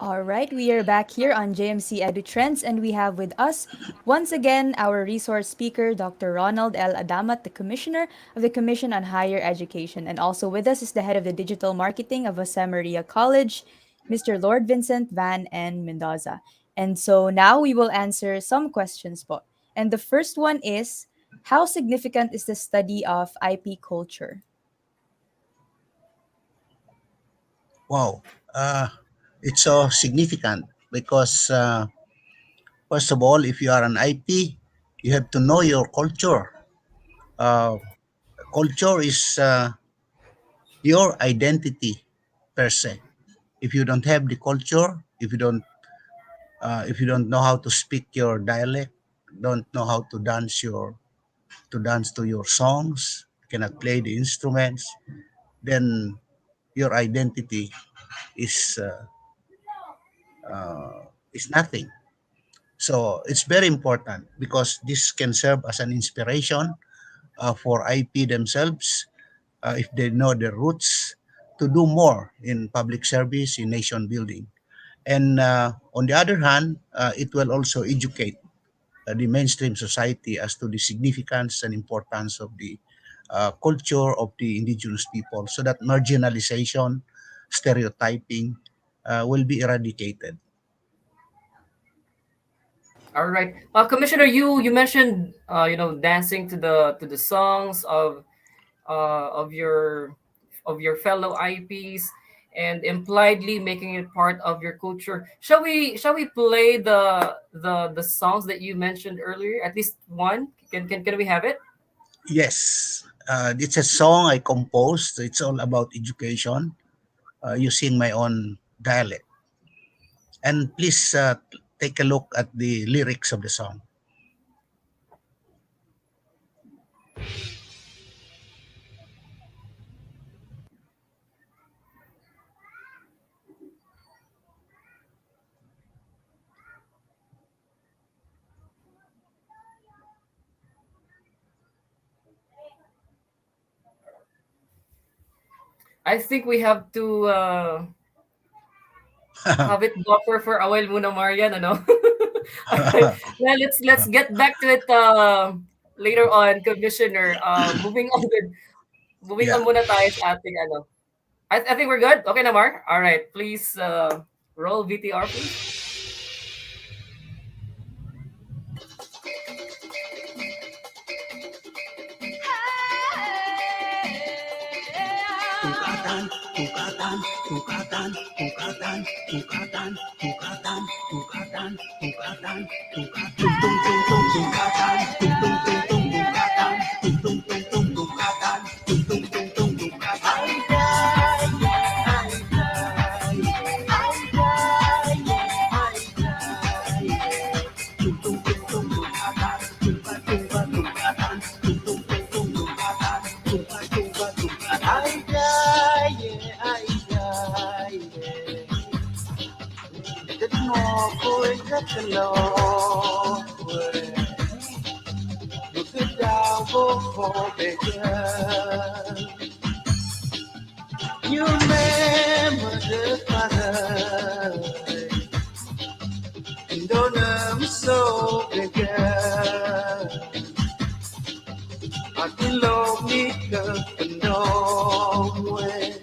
All right, we are back here on JMC EduTrends, and we have with us once again our resource speaker, Dr. Ronald L. Adamat, the Commissioner of the Commission on Higher Education. And also with us is the head of the digital marketing of Jose Maria College, Mr. Lord Vincent Van N. Mendoza. And so now we will answer some questions po. And the first one is, how significant is the study of IP culture? Wow. It's so significant because, first of all, if you are an IP, you have to know your culture. Uh, Culture is your identity per se. If you don't have the culture, if you don't know how to speak your dialect, don't know how to dance to your songs, cannot play the instruments, then your identity is uh, is nothing. So it's very important because this can serve as an inspiration for IP themselves if they know their roots to do more in public service, in nation building. And on the other hand, it will also educate the mainstream society as to the significance and importance of the culture of the indigenous people so that marginalization, stereotyping will be eradicated. All right. Commissioner, you mentioned dancing to the songs of your fellow IPs and impliedly making it part of your culture. Shall we play the songs that you mentioned earlier? At least one. Can we have it? Yes, it's a song I composed. It's all about education using my own dialect. And please take a look at the lyrics of the song. I think we have to have it buffer for a while muna, Marian, ano? Okay. Well, let's get back to it later on, Commissioner. Moving on Yeah. muna tayo sa ating ano. I think we're good. Okay na, Mar? All right. Please roll VTR, please. Tukatan, tukatan, tukatan, tukatan, tukatan, tukatan, tukatan, tukatan, tukatan, tung tung tung tung tukatan, tung tung tung tung tukatan, tung tung tung tung tukatan, tung tung tung tung tukatan. Tung tung tung tung tukatan, tumpa tumpa tukatan, tung tung tung tung tukatan, tumpa tumpa tukatan. You remember the father, and don't I'm so big. I can love me and no way.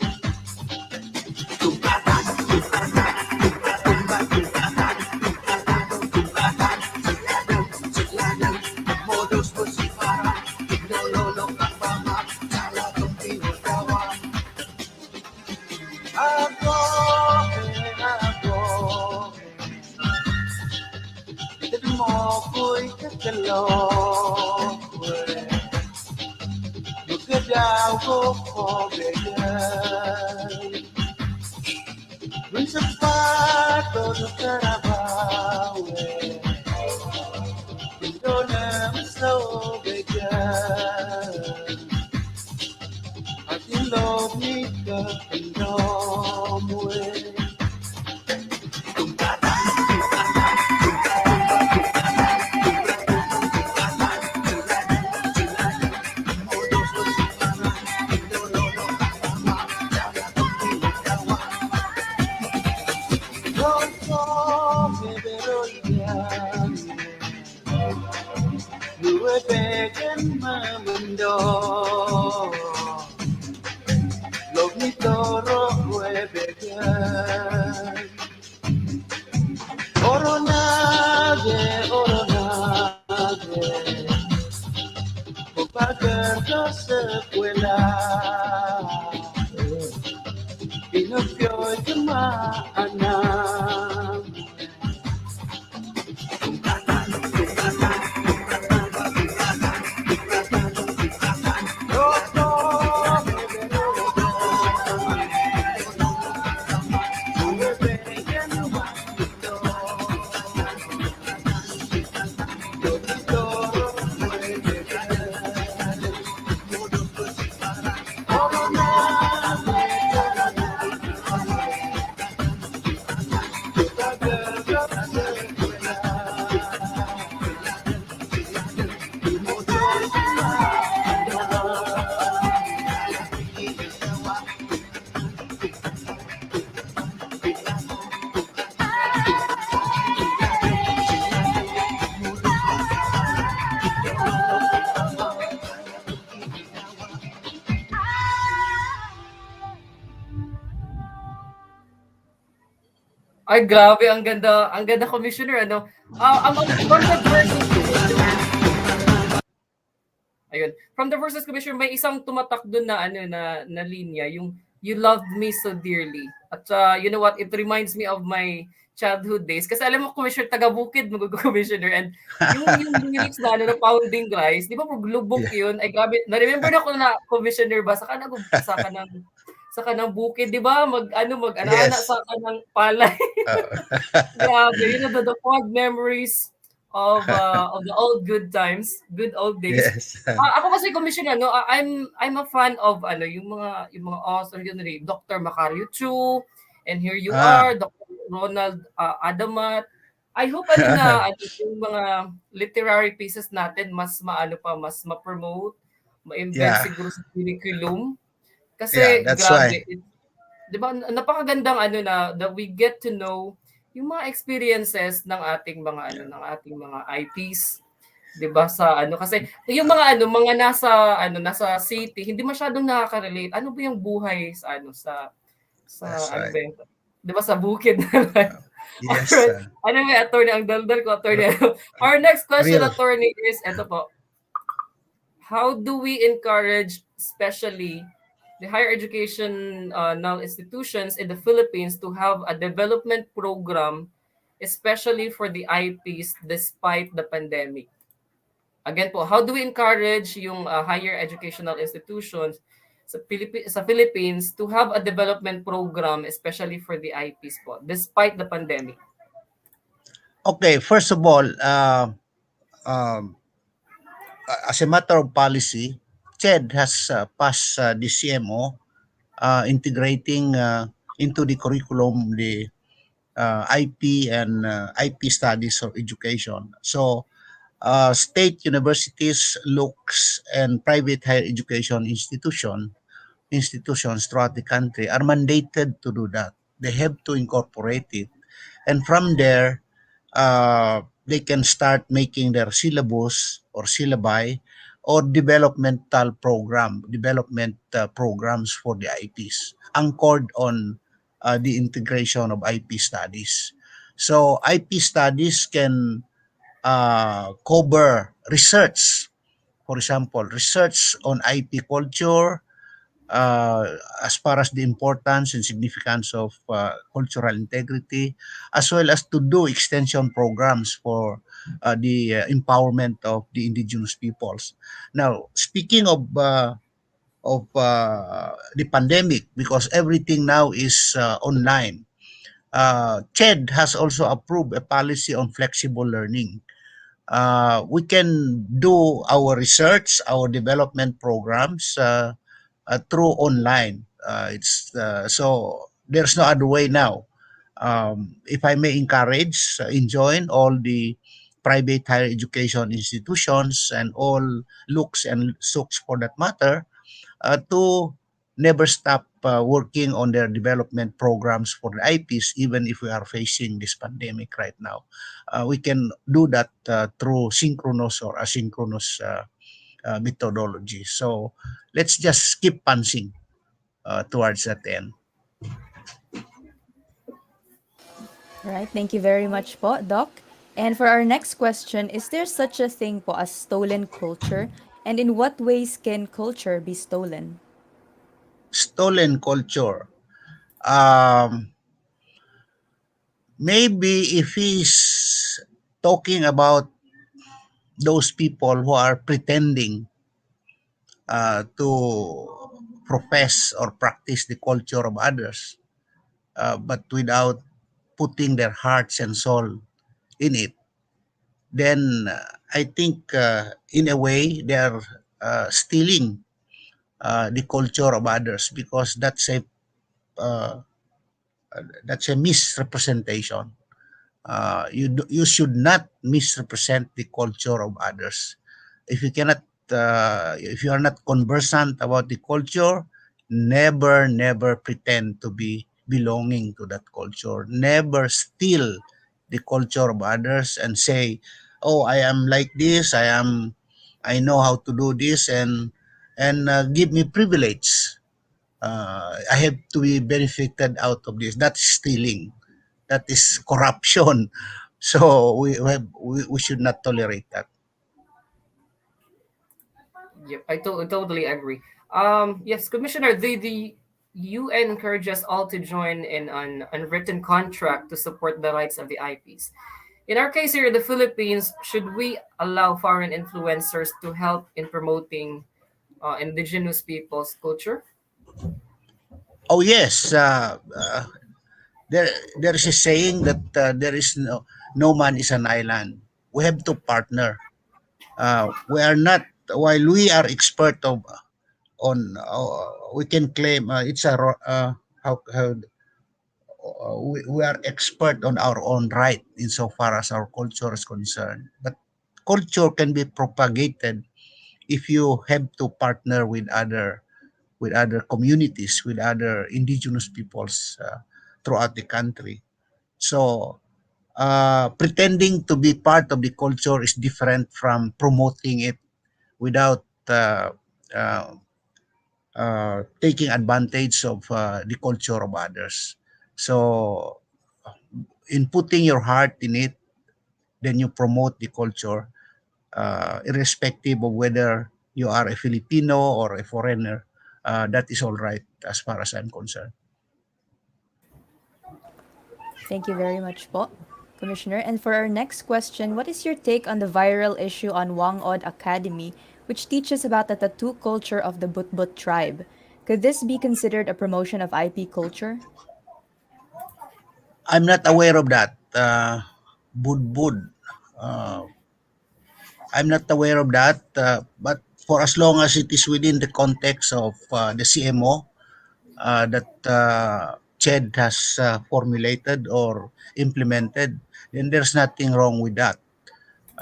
Ay, grabe, ang ganda, Commissioner, ano? From the versus Commissioner, ayun, from the versus Commissioner, may isang tumatak doon na, ano, na linya, yung, you loved me so dearly. At, you know what, it reminds me of my childhood days. Kasi alam mo, Commissioner, taga-Bukid, Commissioner, and yung lyrics na, ano, na Pounding Rice, di ba, pag lubok Yeah. yun, ay grabe, na-remember na ko na, Commissioner, ba, sa kanang bukid, di ba? Mag-ana-ana Yes. sa kanang palay. Uh, Grabe, you know, the fond memories of the old good times, good old days. yes. Ako kasi commission ano, I'm a fan of ano, yung mga author yun rin, Dr. Macario Chu, and here you Ah. are, Dr. Ronald Adamat. I hope ano na ano, yung mga literary pieces natin mas maano pa, mas ma-promote, ma-embed Yeah. siguro sa curriculum. Yeah, Kasi that's why. grabe, 'di ba napakagandang ano na that we get to know yung mga experiences ng ating mga ano ng ating mga IPs, 'di ba sa ano kasi yung mga ano mga nasa city hindi masyadong nakaka-relate. Ano ba yung buhay sa ano sa That's ano right. ba yung 'di ba sa bukid na life. Yes. Alright. Ano may attorney ang daldal ko attorney. Our next question Real. attorney is eto po. How do we encourage especially the higher education now institutions in the Philippines to have a development program, especially for the IPs despite the pandemic? Again po, how do we encourage yung higher educational institutions sa Philippines to have a development program, especially for the IPs po, despite the pandemic? Okay, first of all, um, as a matter of policy, CHED has passed the CMO integrating into the curriculum the IP and IP studies of education. So, state universities, looks, and private higher education institutions throughout the country are mandated to do that. They have to incorporate it, and from there, they can start making their syllabus or syllabi or development programs for the IPs, anchored on the integration of IP studies. So IP studies can cover research, for example, research on IP culture, uh, as far as the importance and significance of cultural integrity, as well as to do extension programs for the empowerment of the indigenous peoples. Now, speaking of the pandemic, because everything now is online, CHED has also approved a policy on flexible learning. We can do our research, our development programs through online. It's so there's no other way now. If I may encourage, enjoin all the private higher education institutions and all looks and sooks for that matter to never stop working on their development programs for the IPs, even if we are facing this pandemic right now. We can do that through synchronous or asynchronous methodology. So let's just keep punching towards that end. All right, thank you very much po, Doc. And for our next question, is there such a thing po as stolen culture? And in what ways can culture be stolen? Stolen culture. Um, Maybe if he's talking about those people who are pretending to profess or practice the culture of others, but without putting their hearts and soul in it, then I think in a way they are stealing the culture of others because uh, that's a misrepresentation. You should not misrepresent the culture of others. If you cannot, if you are not conversant about the culture, never pretend to be belonging to that culture. Never steal the culture of others and say, "Oh, I am like this. I know how to do this, and give me privilege. I have to be benefited out of this." That's stealing. that is corruption. So we should not tolerate that. Yep, I totally agree. Yes, Commissioner, the UN encourages all to join in an unwritten contract to support the rights of the IPs. In our case here in the Philippines, should we allow foreign influencers to help in promoting indigenous people's culture? Oh yes, there there is a saying that there is no man is an island. We have to partner. We are not, while we are expert of on we can claim it's a how we are expert on our own right insofar as our culture is concerned. But culture can be propagated if you have to partner with other communities, with other indigenous peoples throughout the country. So pretending to be part of the culture is different from promoting it without uh, taking advantage of the culture of others. So in putting your heart in it, then you promote the culture, irrespective of whether you are a Filipino or a foreigner. That is all right as far as I'm concerned. Thank you very much po, Commissioner. And for our next question, what is your take on the viral issue on Wangod Academy, which teaches about the tattoo culture of the Butbut tribe? Could this be considered a promotion of IP culture? I'm not aware of that. Budbud. Uh, I'm not aware of that. But for as long as it is within the context of the CMO that CHED has formulated or implemented, then there's nothing wrong with that.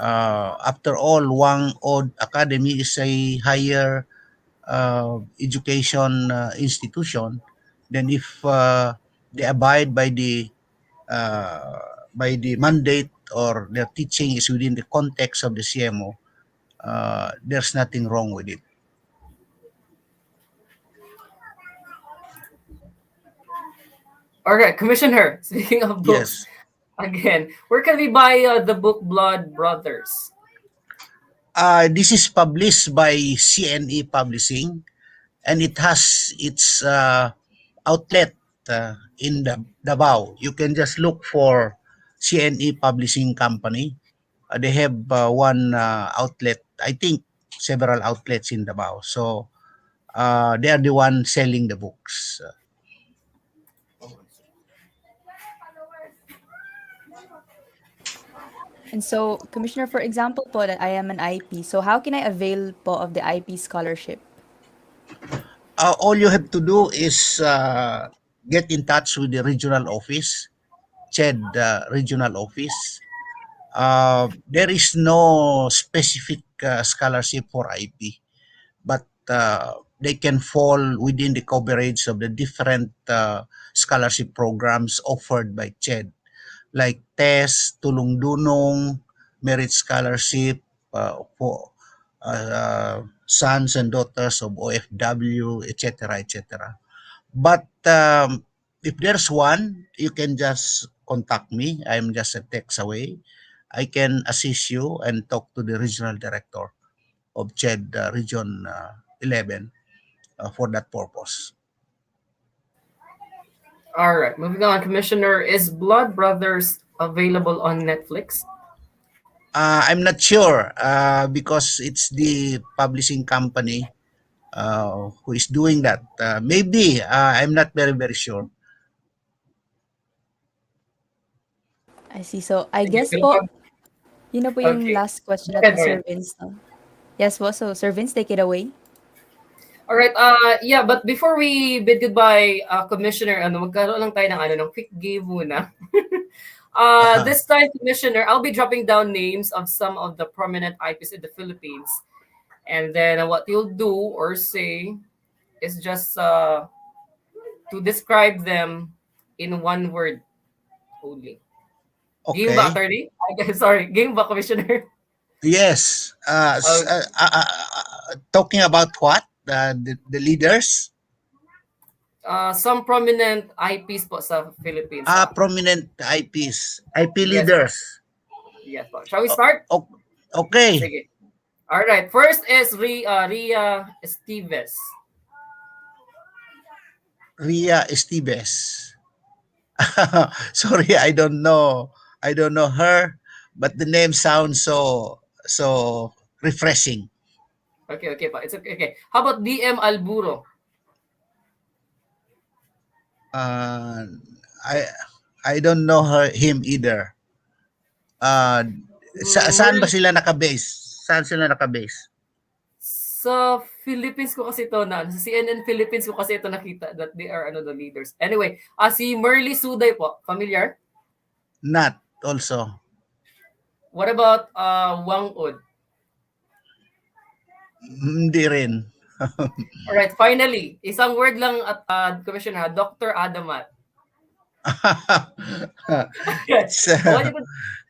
After all, Wang Od Academy is a higher education institution. Then if they abide uh, by the mandate or their teaching is within the context of the CMO, there's nothing wrong with it. All right, Commissioner. Speaking of books, Yes. again, where can we buy the book Blood Brothers? This is published by CNE Publishing, and it has its outlet in the Davao. You can just look for CNE Publishing Company. They have one outlet, I think several outlets in Davao. So they are the one selling the books. And so, Commissioner, for example po that I am an IP, so how can I avail po of the IP scholarship? All you have to do is get in touch with the regional office, CHED regional office. There is no specific scholarship for IP, but they can fall within the coverage of the different scholarship programs offered by CHED, like TESS, Tulong Dunong, Merit Scholarship for sons and daughters of OFW, etc., etc. But if there's one, you can just contact me. I'm just a text away. I can assist you and talk to the regional director of CHED Region 11 for that purpose. All right, moving on, Commissioner. Is Blood Brothers available on Netflix? I'm not sure because it's the publishing company who is doing that. Maybe I'm not very sure. I see. So, I Sige, guess po, yun na po yung okay. last question Go ahead, natin, Marian. Sir Vince. No? Yes po. So, Sir Vince, take it away. All right. Yeah, but before we bid goodbye, Commissioner, magkaroon lang tayo ng ng quick game muna. This time, Commissioner, I'll be dropping down names of some of the prominent IPs in the Philippines, and then what you'll do or say is just to describe them in one word only. Game ba, Okay. attorney? Sorry, game ba, Commissioner? Yes. Talking about what? The leaders? Some prominent IPs po sa Philippines. Prominent IPs, IP Yes po. leaders. Yes po. Shall we start? Okay. Sige. All right. First is Ria Esteves. Ria Estibes. Sorry, I don't know. I don't know her, but the name sounds so refreshing. Okay, okay pa. It's okay. Okay. How about DM Alburo? I I don't know him either. Saan ba sila nakabase? Saan sila nakabase? Sa Philippines ko kasi ito na, sa CNN Philippines ko kasi ito nakita that they are the leaders. Anyway, si Merly Suday po, familiar? Not also. What about Wang Ud? Hindi rin. Alright, finally, isang word lang at Commissioner, Dr. Adamat.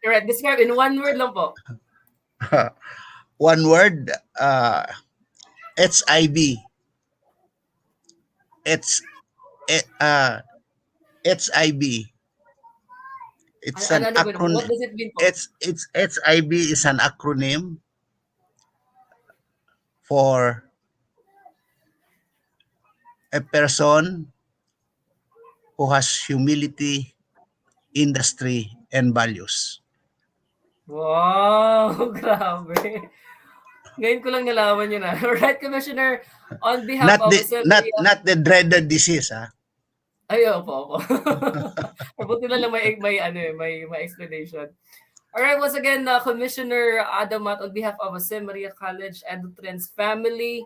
Alright, describe in one word lang po. One word, HIB. HIB. It's an acronym. What does it mean po? It's HIB is an acronym for a person who has humility, industry, and values. Wow, grabe. Ngayon ko lang nalaman yun. Alright, Commissioner, on behalf of not the dreaded disease, ha? Ay, opo. Buti na lang may explanation. Alright, once again, Commissioner Adamat, on behalf of Maria College EduTrends family,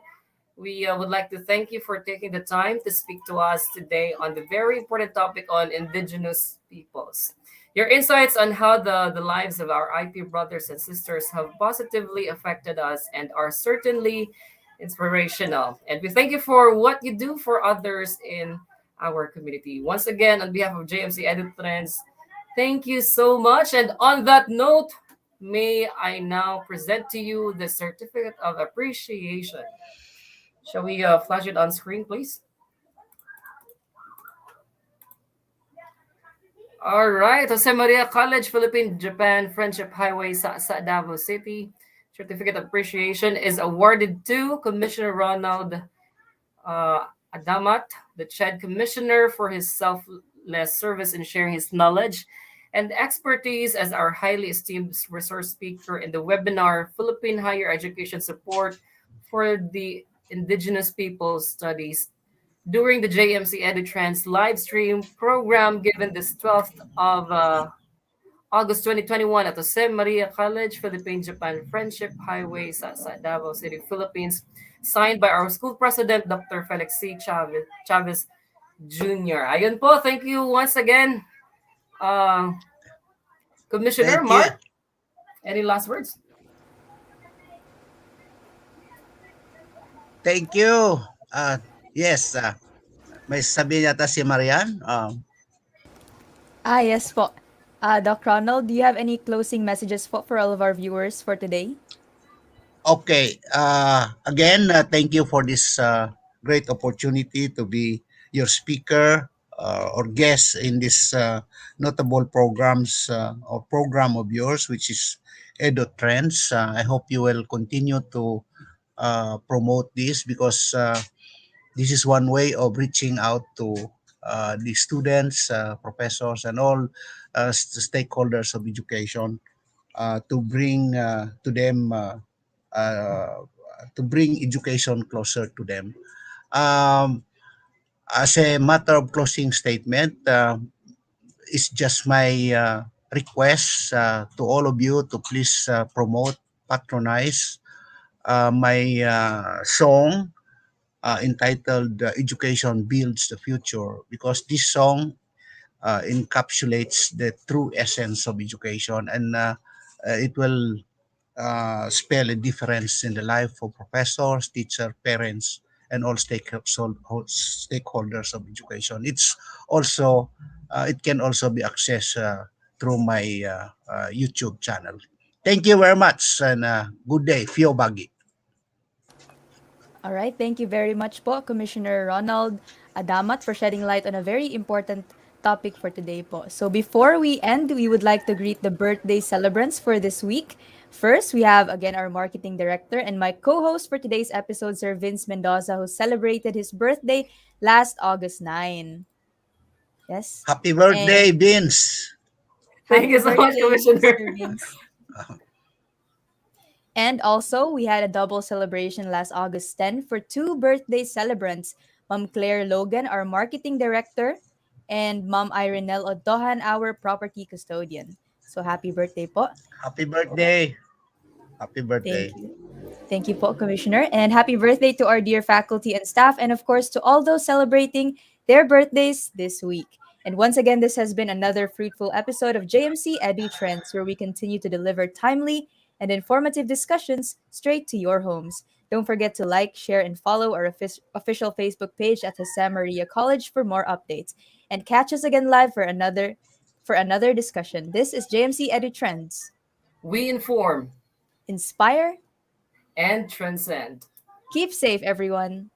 we would like to thank you for taking the time to speak to us today on the very important topic on Indigenous Peoples. Your insights on how the lives of our IP brothers and sisters have positively affected us and are certainly inspirational. And we thank you for what you do for others in our community. Once again, on behalf of JMC EduTrends, thank you so much. And on that note, may I now present to you the Certificate of Appreciation. Shall we flash it on screen, please? All right, Maria College, Philippine, Japan, Friendship Highway, sa Davao City. Certificate of Appreciation is awarded to Commissioner Ronald Adamat, the CHED Commissioner, for his selfless service in sharing his knowledge and expertise as our highly esteemed resource speaker in the webinar Philippine Higher Education Support for the Indigenous Peoples Studies during the JMC EduTrends live stream program given this 12th of August 2021 at Maria College, Philippine Japan Friendship Highway sa Davao City, Philippines, signed by our school president, Dr. Felix C. Chavez Jr. Ayun po, thank you once again, Commissioner Mark. Any last words? Thank you. Yes, may sabihin yata si Marian. Yes po. Doc Ronald, do you have any closing messages for all of our viewers for today? Okay. Again, thank you for this great opportunity to be your speaker or guest in this notable programs or program of yours, which is EduTrends. I hope you will continue to promote this because this is one way of reaching out to the students, professors, and all stakeholders of education to bring to them to bring education closer to them. As a matter of closing statement, it's just my request to all of you to please promote, patronize my song entitled Education Builds the Future, because this song encapsulates the true essence of education, and it will spell a difference in the life of professors, teachers, parents, and all stakeholders of education. It's also it can also be accessed through my YouTube channel. Thank you very much, and good day. Fio Bagi. All right, thank you very much po, Commissioner Ronald Adamat, for shedding light on a very important topic for today po. So before we end, we would like to greet the birthday celebrants for this week. First, we have again our marketing director and my co-host for today's episode, Sir Vince Mendoza, who celebrated his birthday last August 9. Yes. Happy birthday, And Vince. Thank happy you so much, birthday, Commissioner. Mr. Vince. And also, we had a double celebration last August 10 for two birthday celebrants, Ma'am Claire Logan, our marketing director, and Ma'am Irenel Odohan, our property custodian. So happy birthday po. Happy birthday. Happy birthday. Thank you. Thank you po, Commissioner. And happy birthday to our dear faculty and staff, and of course to all those celebrating their birthdays this week. And once again, this has been another fruitful episode of JMC EduTrends, where we continue to deliver timely and informative discussions straight to your homes. Don't forget to like, share, and follow our official Facebook page at Jose Maria College for more updates. And catch us again live for another discussion. This is JMC EduTrends. We inform, Inspire, and transcend. keep safe, everyone.